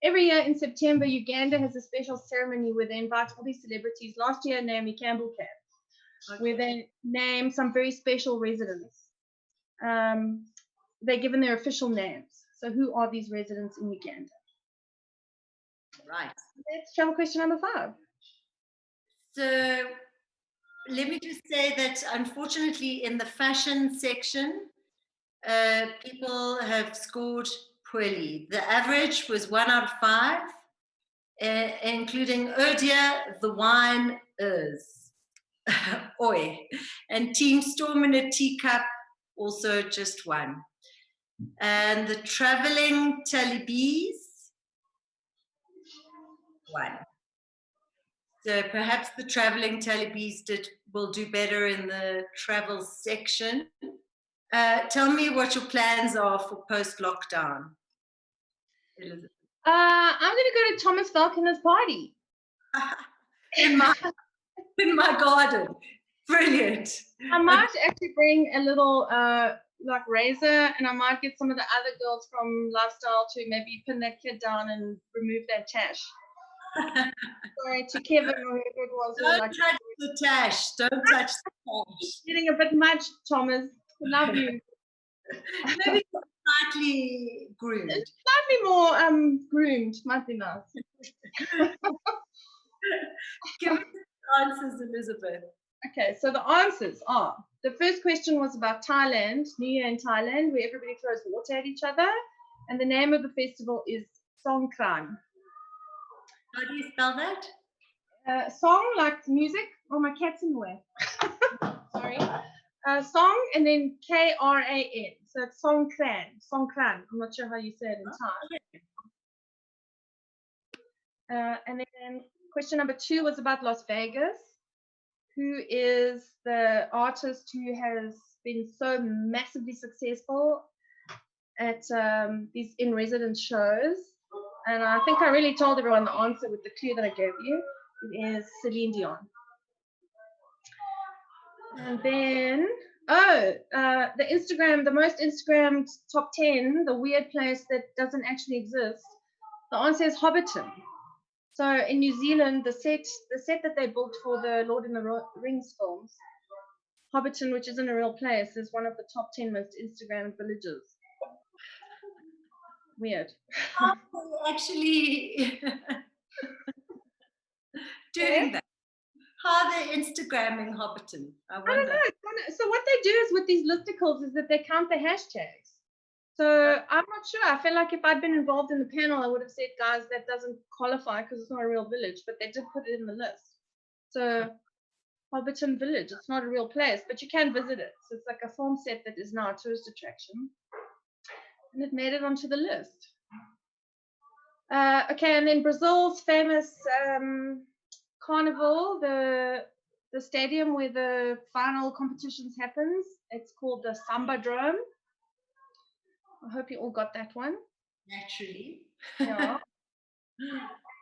Every year in September, Uganda has a special ceremony where they invite all these celebrities. Last year, Naomi Campbell came, where they name some very special residents. They're given their official names. So who are these residents in Uganda? Right. That's travel question number 5. So let me just say that unfortunately in the fashion section, people have scored poorly. The average was 1 out of 5, including Erdia, the wine is, oi, and Team Storm in a Teacup, also just 1. And the traveling Talibis, 1. So perhaps the traveling Talibis will do better in the travel section. Tell me what your plans are for post-lockdown, Elizabeth. I'm going to go to Thomas Falkiner's party. in my garden. Brilliant. I might actually bring a little like razor, and I might get some of the other girls from Lifestyle to maybe pin that kid down and remove that tash. Sorry to Kevin or whoever it was. Don't like, touch the tash. Don't touch the tash. Getting a bit much, Thomas. Love you. Maybe slightly groomed. Slightly more groomed. Might be nice. Give me the answers, Elizabeth. Okay, so the answers are, the first question was about Thailand, New Year in Thailand, where everybody throws water at each other. And the name of the festival is Songkran. How do you spell that? Song, like music. Oh, my cat's in the way. Sorry. Song and then K-R-A-N. So it's Songkran. Songkran. I'm not sure how you say it in Thai. And then question number 2 was about Las Vegas. Who is the artist who has been so massively successful at these in-residence shows? And I think I really told everyone the answer with the clue that I gave you. It is Celine Dion. And then, the Instagram, the most Instagrammed top 10, the weird place that doesn't actually exist. The answer is Hobbiton. So in New Zealand, the set that they built for the Lord and the Rings films, Hobbiton, which isn't a real place, is one of the top 10 most Instagrammed villages. Weird. Actually doing that. How are they Instagramming Hobbiton? I I don't wonder. know. So what they do is with these listicles is that they count the hashtags. So I'm not sure. I feel like if I'd been involved in the panel, I would have said, guys, that doesn't qualify because it's not a real village, but they did put it in the list. So Hobbiton Village, it's not a real place, but you can visit it. So it's like a film set that is now a tourist attraction. And it made it onto the list. Okay, and then Brazil's famous carnival, the stadium where the final competitions happens, it's called the Samba Drome. I hope you all got that one. Naturally. Yeah.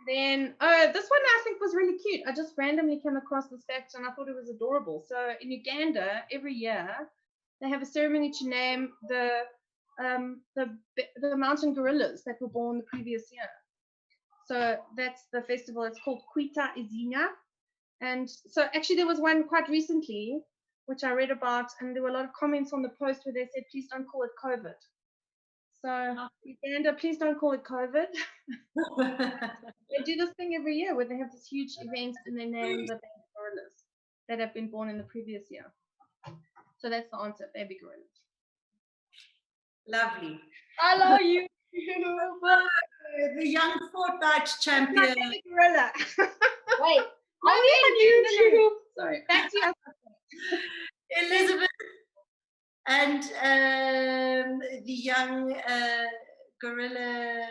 Then, this one I think was really cute. I just randomly came across this fact and I thought it was adorable. So in Uganda, every year they have a ceremony to name the mountain gorillas that were born the previous year. So that's the festival. It's called Kwita Izinya. And so actually there was one quite recently, which I read about, and there were a lot of comments on the post where they said, please don't call it COVID. So Uganda, please don't call it COVID. They do this thing every year where they have this huge event and they name the baby gorillas that have been born in the previous year. So that's the answer, baby gorillas. Lovely. I love you. The young fortnight champion. Baby gorilla. Wait. Only on YouTube. Sorry. Back to you. Elizabeth and the young gorilla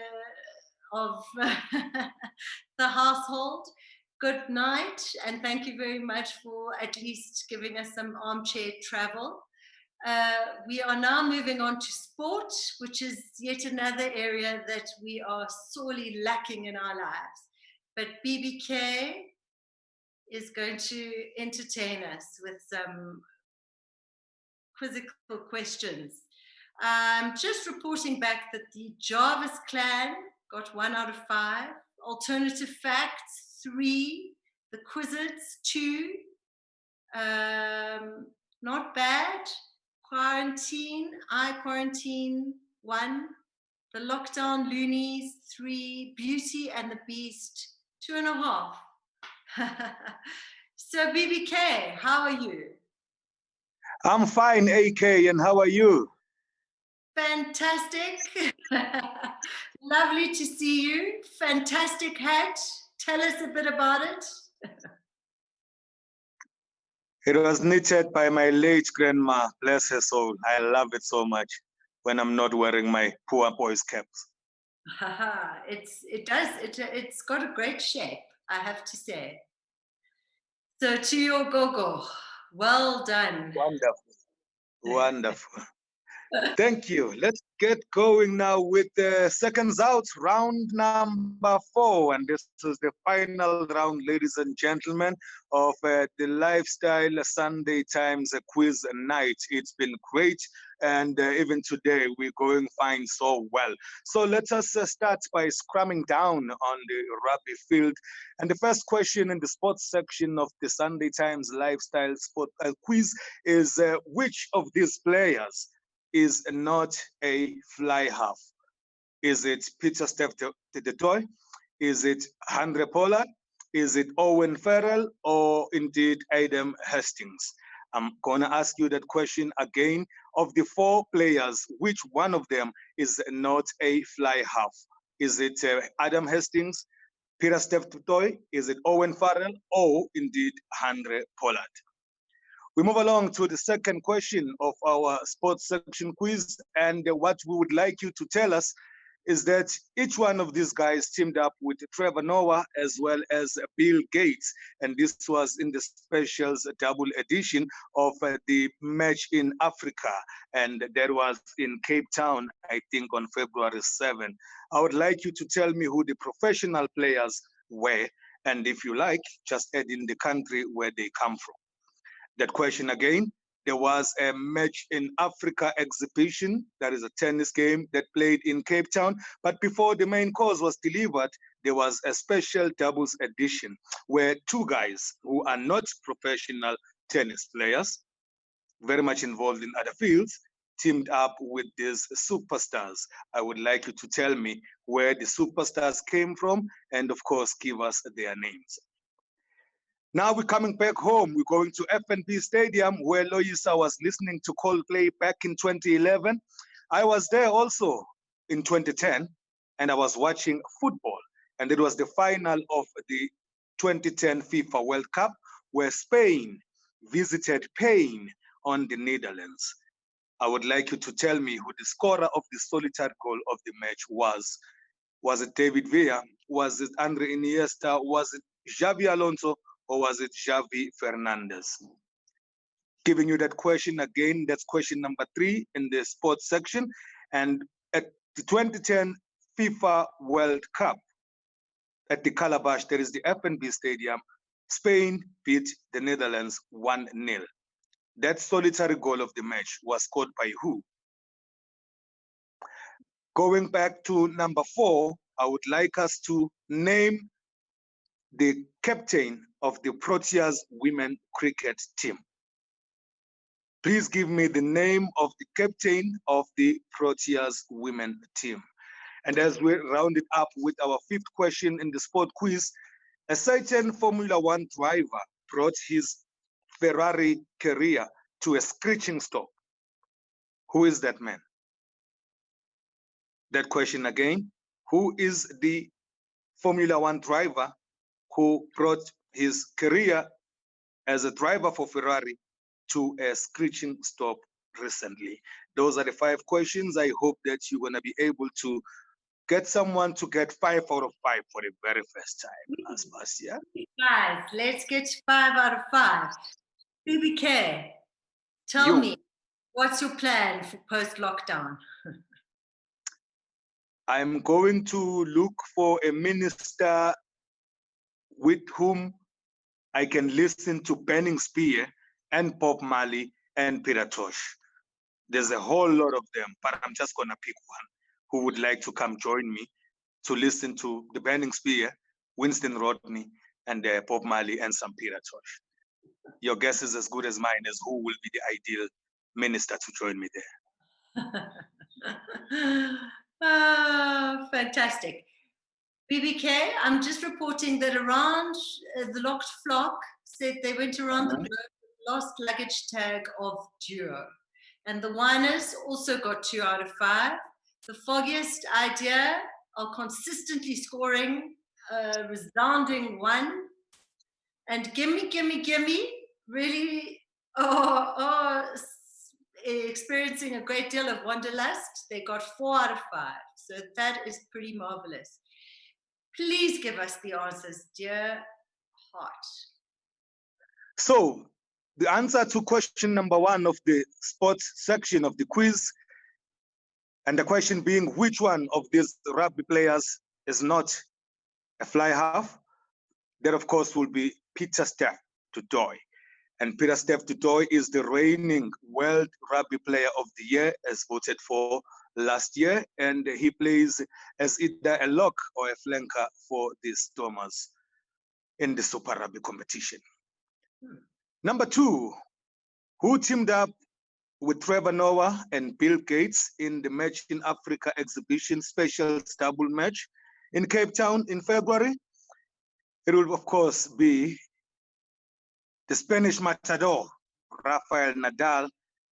of the household. Good night, and thank you very much for at least giving us some armchair travel. We are now moving on to sport, which is yet another area that we are sorely lacking in our lives. But BBK is going to entertain us with some quizzical questions. Just reporting back that the Jarvis clan got 1 out of 5. Alternative facts, 3. The Quizzards, 2. Not bad. Quarantine, I quarantine, 1. The Lockdown Loonies, 3. Beauty and the Beast, 2.5. So BBK, how are you? I'm fine, AK, and how are you? Fantastic. Lovely to see you. Fantastic hat. Tell us a bit about it. It was knitted by my late grandma, bless her soul. I love it so much when I'm not wearing my poor boy's caps. It's got a great shape, I have to say. So to your gogo, well done. Wonderful, wonderful. Thank you. Let's get going now with the seconds out, round number 4. And this is the final round, ladies and gentlemen, of the Lifestyle Sunday Times quiz night. It's been great. And even today, we're going fine so well. So let us start by scrumming down on the rugby field. And the first question in the sports section of the Sunday Times Lifestyle Sport quiz is which of these players is not a fly half? Is it Peter Steph the Toy? Is it Andre Pollard? Is it Owen Farrell? Or indeed Adam Hastings? I'm going to ask you that question again. Of the 4 players, which one of them is not a fly half? Is it Adam Hastings, Peter Steph the Toy? Is it Owen Farrell? Or indeed Andre Pollard? We move along to the second question of our sports section quiz. And what we would like you to tell us is that each one of these guys teamed up with Trevor Noah as well as Bill Gates. And this was in the specials double edition of the match in Africa. And that was in Cape Town, I think on February 7. I would like you to tell me who the professional players were. And if you like, just add in the country where they come from. That question again, there was a match in Africa exhibition, that is a tennis game that played in Cape Town. But before the main course was delivered, there was a special doubles edition where two guys who are not professional tennis players, very much involved in other fields, teamed up with these superstars. I would like you to tell me where the superstars came from and of course give us their names. Now we're coming back home. We're going to FNB Stadium where Yolisa was listening to Coldplay back in 2011. I was there also in 2010 and I was watching football. And it was the final of the 2010 FIFA World Cup where Spain visited Spain on the Netherlands. I would like you to tell me who the scorer of the solitary goal of the match was. Was it David Villa? Was it Andre Iniesta? Was it Xavi Alonso? Or was it Xavi Fernandez? Giving you that question again, that's question number 3 in the sports section. And at the 2010 FIFA World Cup, at the Calabash, there is the FNB Stadium, Spain beat the Netherlands 1-0. That solitary goal of the match was scored by who? Going back to number 4, I would like us to name the captain of the Proteas women cricket team. Please give me the name of the captain of the Proteas women team. And as we round it up with our 5th question in the sport quiz, a certain Formula One driver brought his Ferrari career to a screeching stop. Who is that man? That question again, who is the Formula One driver who brought his career as a driver for Ferrari to a screeching stop recently? Those are the 5 questions. I hope that you're going to be able to get someone to get 5 out of 5 for the very first time. Aspasia. Guys, let's get 5 out of 5. BBK, tell me, what's your plan for post-lockdown? I'm going to look for a minister with whom I can listen to Burning Spear and Bob Marley and Peter Tosh. There's a whole lot of them, but I'm just going to pick one who would like to come join me to listen to the Burning Spear, Winston Rodney, and Bob Marley and some Peter Tosh. Your guess is as good as mine as who will be the ideal minister to join me there. Oh, fantastic. BBK, I'm just reporting that around the Locked Flock said they went around the globe with lost luggage tag of duo. And the whiners also got 2 out of 5. The foggiest idea are consistently scoring a resounding 1. And gimme, really experiencing a great deal of wanderlust. They got 4 out of 5. So that is pretty marvelous. Please give us the answers, dear heart. So the answer to question number 1 of the sports section of the quiz, and the question being which one of these rugby players is not a fly half, that of course will be Peter Steph Tutoy. And Peter Steph Tutoy is the reigning World Rugby Player of the Year as voted for last year. And he plays as either a lock or a flanker for the Stormers in the Super Rugby competition. Number 2, who teamed up with Trevor Noah and Bill Gates in the Match in Africa exhibition special double match in Cape Town in February? It will, of course, be the Spanish matador, Rafael Nadal,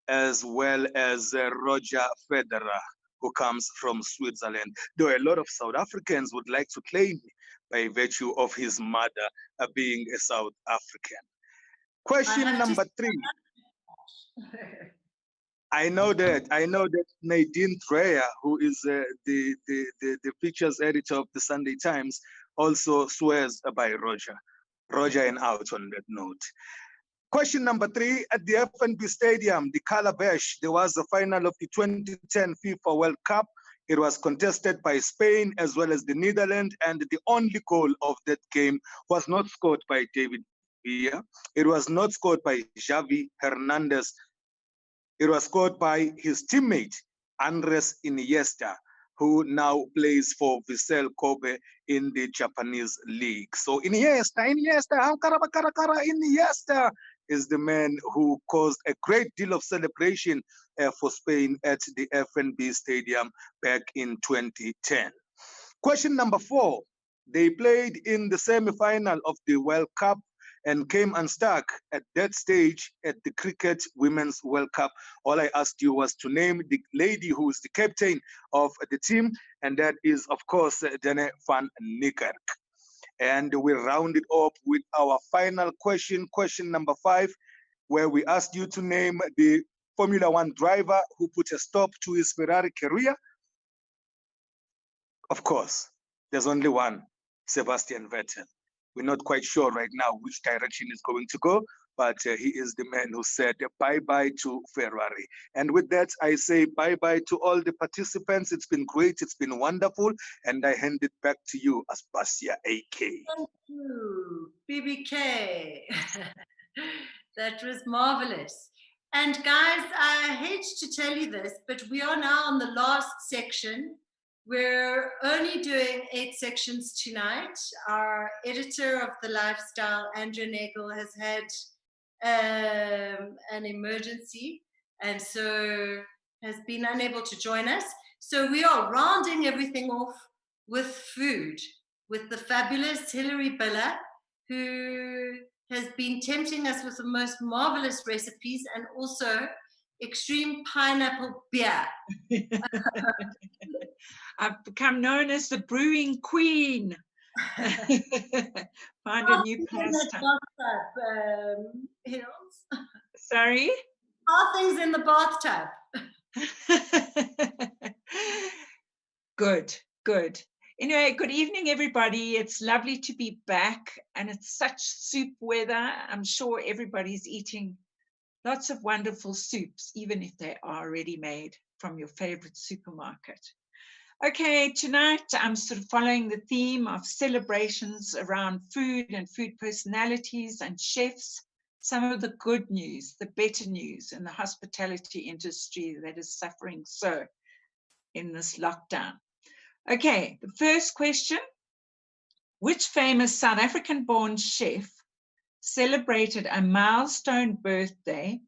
as well as Roger Federer, who comes from Switzerland. Though a lot of South Africans would like to claim by virtue of his mother being a South African. Question number 3. I know that Nadine Dreyer, who is the features editor of the Sunday Times, also swears by Roger. Roger and out on that note. Question number 3, at the FNB Stadium, the Calabash, there was the final of the 2010 FIFA World Cup. It was contested by Spain as well as the Netherlands, and the only goal of that game was not scored by David Sevilla. It was not scored by Xavi Hernandez. It was scored by his teammate, Andres Iniesta, who now plays for Vissel Kobe in the Japanese league. So Iniesta, Iniesta is the man who caused a great deal of celebration for Spain at the FNB Stadium back in 2010. Question number 4. They played in the semi-final of the World Cup and came unstuck at that stage at the Cricket Women's World Cup. All I asked you was to name the lady who is the captain of the team, and that is, of course, Dane van Niekerk. And we round it up with our final question, question number 5, where we asked you to name the Formula One driver who put a stop to his Ferrari career. Of course, there's only one, Sebastian Vettel. We're not quite sure right now which direction he's going to go, but he is the man who said bye-bye to Ferrari. And with that, I say bye-bye to all the participants. It's been great. It's been wonderful. And I hand it back to you, Aspasia AK. Thank you, BBK. That was marvelous. And guys, I hate to tell you this, but we are now on the last section. We're only doing 8 sections tonight. Our editor of the lifestyle, Andrea Nagel, has had an emergency and so has been unable to join us. So we are rounding everything off with food, with the fabulous Hilary Biller, who has been tempting us with the most marvelous recipes and also extreme pineapple beer. I've become known as the brewing queen. Find a new pastime. Sorry? Are things in the bathtub? Good, good. Anyway, good evening, everybody. It's lovely to be back, and it's such soup weather. I'm sure everybody's eating lots of wonderful soups, even if they are already made from your favorite supermarket. Okay, tonight I'm sort of following the theme of celebrations around food and food personalities and chefs. Some of the good news, the better news in the hospitality industry that is suffering so in this lockdown. Okay, the first question: which famous South African-born chef celebrated a milestone birthday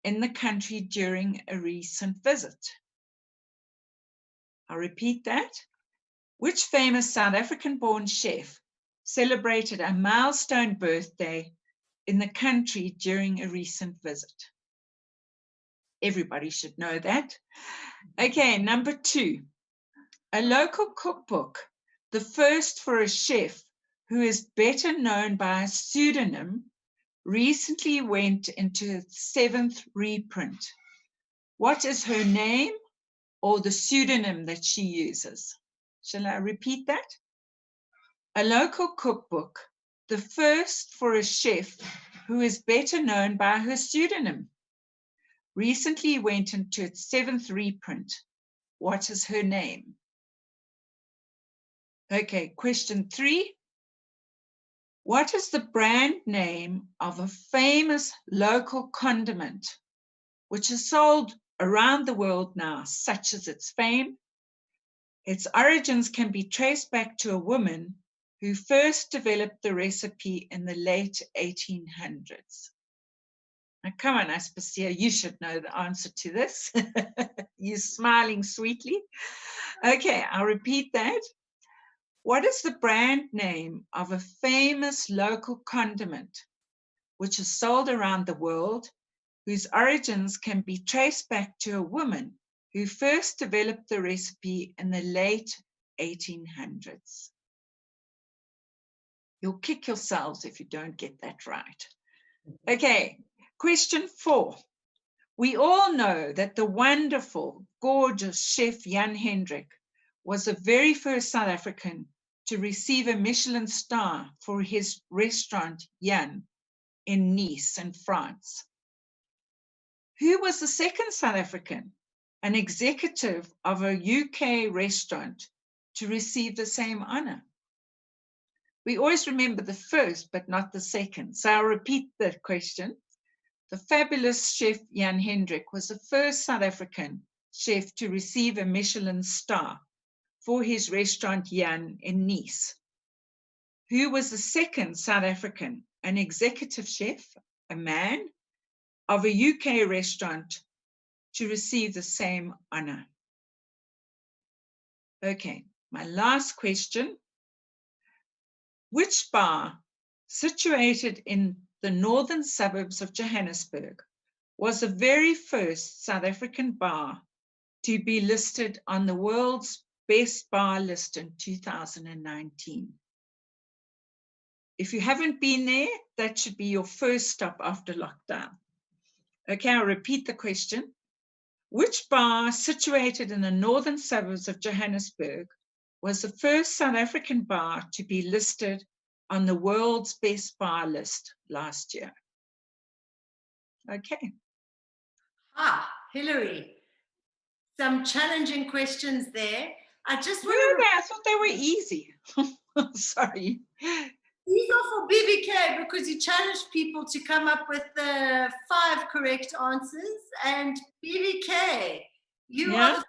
in the country during a recent visit? I'll repeat that. Which famous South African-born chef celebrated a milestone birthday in the country during a recent visit? Everybody should know that. Okay, number 2. A local cookbook, the first for a chef who is better known by a pseudonym, recently went into its 7th reprint. What is her name or the pseudonym that she uses? Shall I repeat that? A local cookbook, the first for a chef who is better known by her pseudonym, recently went into its 7th reprint. What is her name? Okay, question 3. What is the brand name of a famous local condiment which is sold around the world now, such as its fame? Its origins can be traced back to a woman who first developed the recipe in the late 1800s. Now, come on, Aspasia, you should know the answer to this. You're smiling sweetly. Okay, I'll repeat that. What is the brand name of a famous local condiment which is sold around the world, whose origins can be traced back to a woman who first developed the recipe in the late 1800s? You'll kick yourselves if you don't get that right. Okay, question 4. We all know that the wonderful, gorgeous chef Jan Hendrik was the very first South African to receive a Michelin star for his restaurant Jan in Nice in France. Who was the second South African, an executive of a UK restaurant, to receive the same honor? We always remember the first, but not the second. So I'll repeat the question. The fabulous chef Jan Hendrik was the first South African chef to receive a Michelin star for his restaurant Jan in Nice. Who was the second South African, an executive chef, a man, of a UK restaurant to receive the same honor? Okay, my last question. Which bar, situated in the northern suburbs of Johannesburg, was the very first South African bar to be listed on the world's best bar list in 2019? If you haven't been there, that should be your first stop after lockdown. Okay, I'll repeat the question. Which bar situated in the northern suburbs of Johannesburg was the first South African bar to be listed on the world's best bar list last year? Okay. Hilary, some challenging questions there. I just want to... I thought they were easy. Sorry. These are for BBK because he challenged people to come up with the 5 correct answers. And BBK, you are the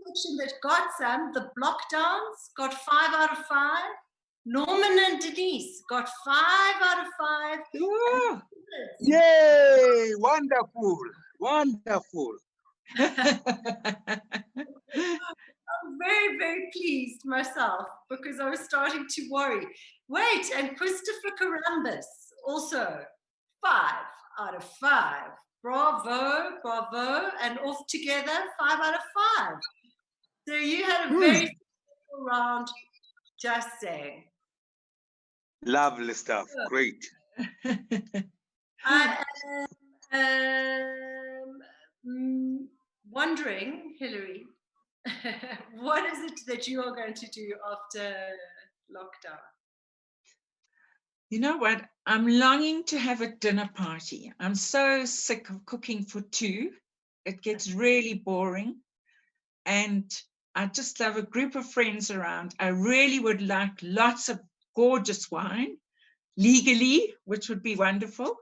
section that got some. The Blockdowns got 5 out of 5. Norman and Denise got 5 out of 5. Yeah. Yay! Wonderful. Wonderful. I'm very, very pleased myself because I was starting to worry. Wait, and Christopher Carambus also 5 out of 5. Bravo, bravo, and off together 5 out of 5. So you had a very successful round, just saying. Lovely stuff. Great. I am wondering, Hilary, what is it that you are going to do after lockdown? You know what? I'm longing to have a dinner party. I'm so sick of cooking for 2. It gets really boring. And I just love a group of friends around. I really would like lots of gorgeous wine, legally, which would be wonderful.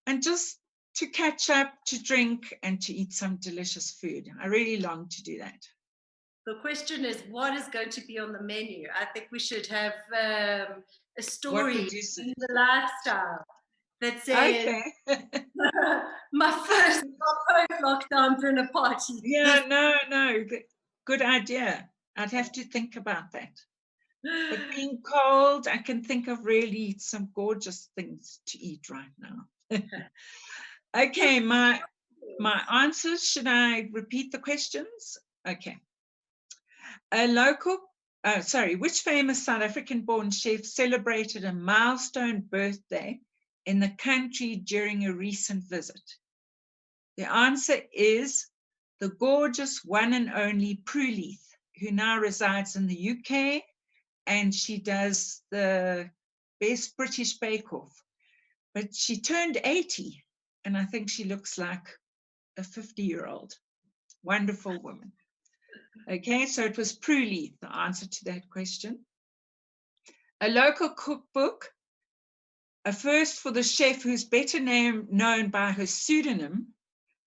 And just to catch up, to drink, and to eat some delicious food. I really long to do that. The question is, what is going to be on the menu? I think we should have a story in the lifestyle that says, my first post-lockdown dinner party. Yeah, no, good idea. I'd have to think about that. But being cold, I can think of really some gorgeous things to eat right now. Okay, my answers, should I repeat the questions? Okay. Which famous South African-born chef celebrated a milestone birthday in the country during a recent visit? The answer is the gorgeous one and only Prue Leith, who now resides in the UK, and she does the Best British Bake Off. But she turned 80, and I think she looks like a 50-year-old. Wonderful woman. Okay, so it was Prue Leith, the answer to that question. A local cookbook, a first for the chef who's better known by her pseudonym,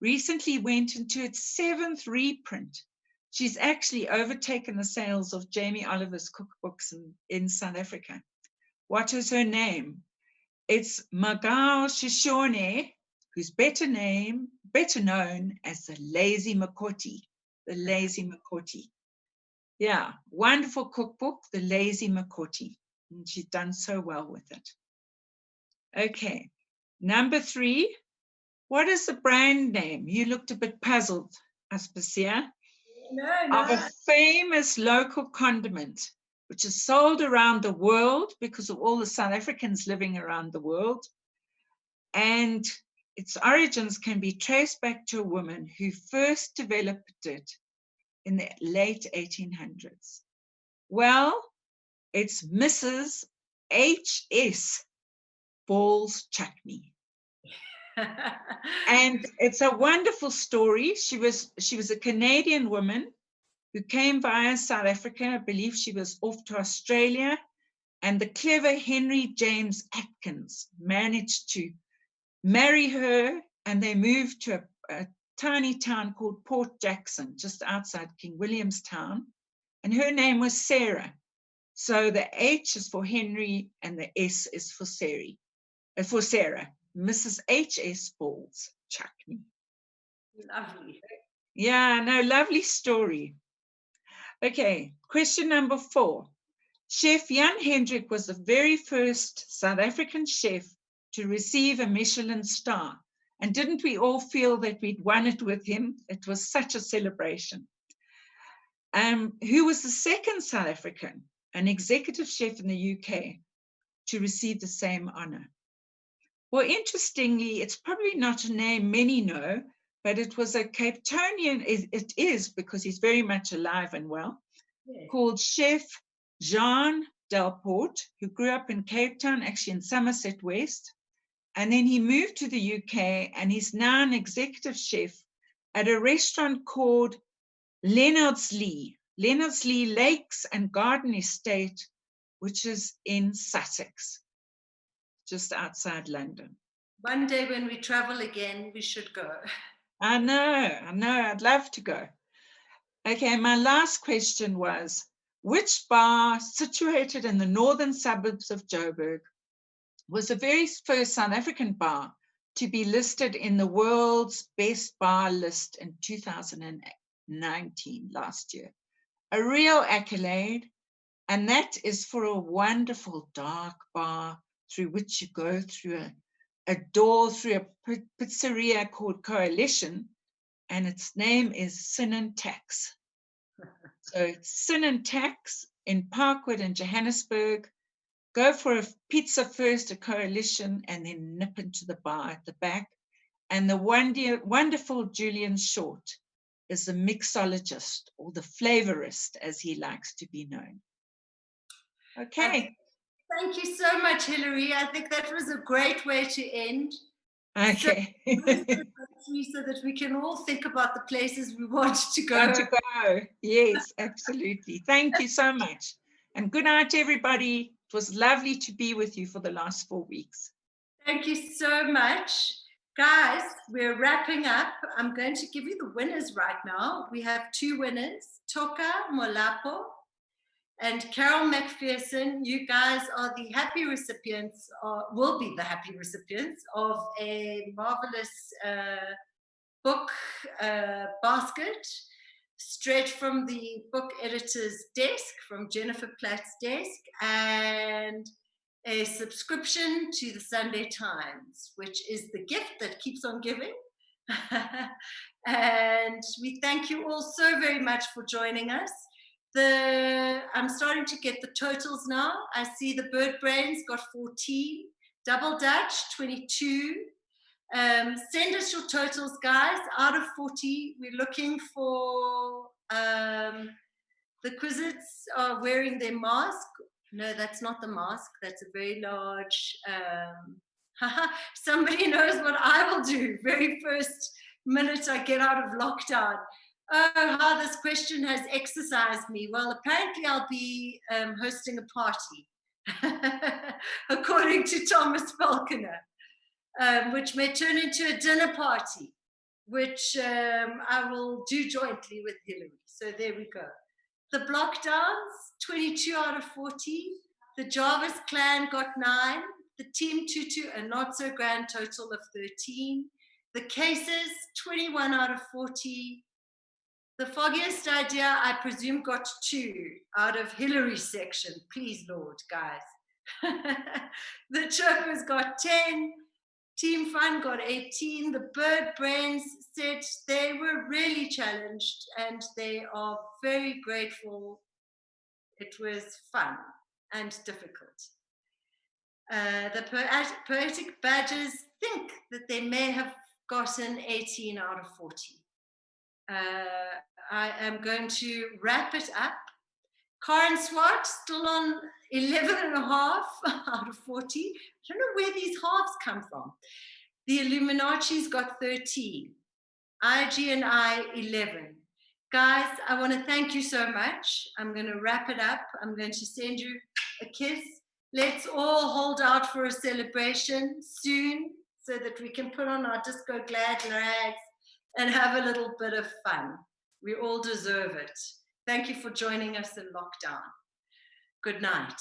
recently went into its 7th reprint. She's actually overtaken the sales of Jamie Oliver's cookbooks in South Africa. What is her name? It's Magao Shishone, who's better known as the Lazy Makoti. The Lazy Makoti. Yeah, wonderful cookbook, The Lazy Makoti. And she's done so well with it. Okay, number 3. What is the brand name? You looked a bit puzzled, Aspasia. No. Of a famous local condiment, which is sold around the world because of all the South Africans living around the world. And its origins can be traced back to a woman who first developed it in the late 1800s. Well, it's Mrs. H.S. Ball's Chutney. And it's a wonderful story. She was a Canadian woman who came via South Africa. I believe she was off to Australia, and the clever Henry James Atkins managed to marry her, and they moved to a tiny town called Port Jackson, just outside King Williamstown, and her name was Sarah. So the H is for Henry and the S is for Sarah. Mrs. H.S. Balls, Chuckney. Lovely. Yeah, no, lovely story. Okay, question number 4. Chef Jan Hendrik was the very first South African chef to receive a Michelin star. And didn't we all feel that we'd won it with him? It was such a celebration. Who was the second South African, an executive chef in the UK, to receive the same honor? Well, interestingly, it's probably not a name many know, but it was a Cape Townian, it is because he's very much alive and well, called Chef Jean Delport, who grew up in Cape Town, actually in Somerset West. And then he moved to the UK, and he's now an executive chef at a restaurant called Leonard's Lee Lakes and Garden Estate, which is in Sussex, just outside London. One day when we travel again, we should go. I know, I'd love to go. Okay, my last question was, which bar situated in the northern suburbs of Joburg was the very first South African bar to be listed in the world's best bar list in 2019, last year? A real accolade, and that is for a wonderful dark bar through which you go through a door through a pizzeria called Coalition, and its name is Sin and Tax. So it's Sin and Tax in Parkwood in Johannesburg. Go for a pizza first, a Coalition, and then nip into the bar at the back. And the wonderful Julian Short is the mixologist, or the flavorist, as he likes to be known. Okay. Thank you so much, Hilary. I think that was a great way to end. Okay. So that we can all think about the places we want to go. Yes, absolutely. Thank you so much. And good night, everybody. It was lovely to be with you for the last 4 weeks. Thank you so much. Guys, we're wrapping up. I'm going to give you the winners right now. We have 2 winners, Toka Molapo and Carol McPherson. You guys are the happy recipients, or will be the happy recipients of a marvelous book basket straight from the book editor's desk, from Jennifer Platt's desk, and a subscription to the Sunday Times, which is the gift that keeps on giving. And we thank you all so very much for joining us. I'm starting to get the totals now. I see the Bird Brains got 14, Double Dutch 22. Send us your totals, guys. Out of 40, we're looking for the Quizzits are wearing their mask. No, that's not the mask. That's a very large. Somebody knows what I will do very first minute I get out of lockdown. Oh, how this question has exercised me. Well, apparently I'll be hosting a party, according to Thomas Falkiner, which may turn into a dinner party, which I will do jointly with Hilary. So there we go. The block downs, 22 out of 40. The Jarvis clan got 9. The Team Tutu, a not so grand total of 13. The cases, 21 out of 40. The foggiest idea, I presume, got 2 out of Hilary's section. Please, Lord, guys. The Chokers got 10. Team Fun got 18. The Bird Brains said they were really challenged and they are very grateful. It was fun and difficult. The Poetic Badgers think that they may have gotten 18 out of 40. I am going to wrap it up. Karen Swart still on 11.5 out of 40. I don't know where these halves come from. The Illuminati's got 13. IG and I 11. Guys, I want to thank you so much. I'm going to wrap it up. I'm going to send you a kiss. Let's all hold out for a celebration soon so that we can put on our disco glad rags and have a little bit of fun. We all deserve it. Thank you for joining us in lockdown. Good night.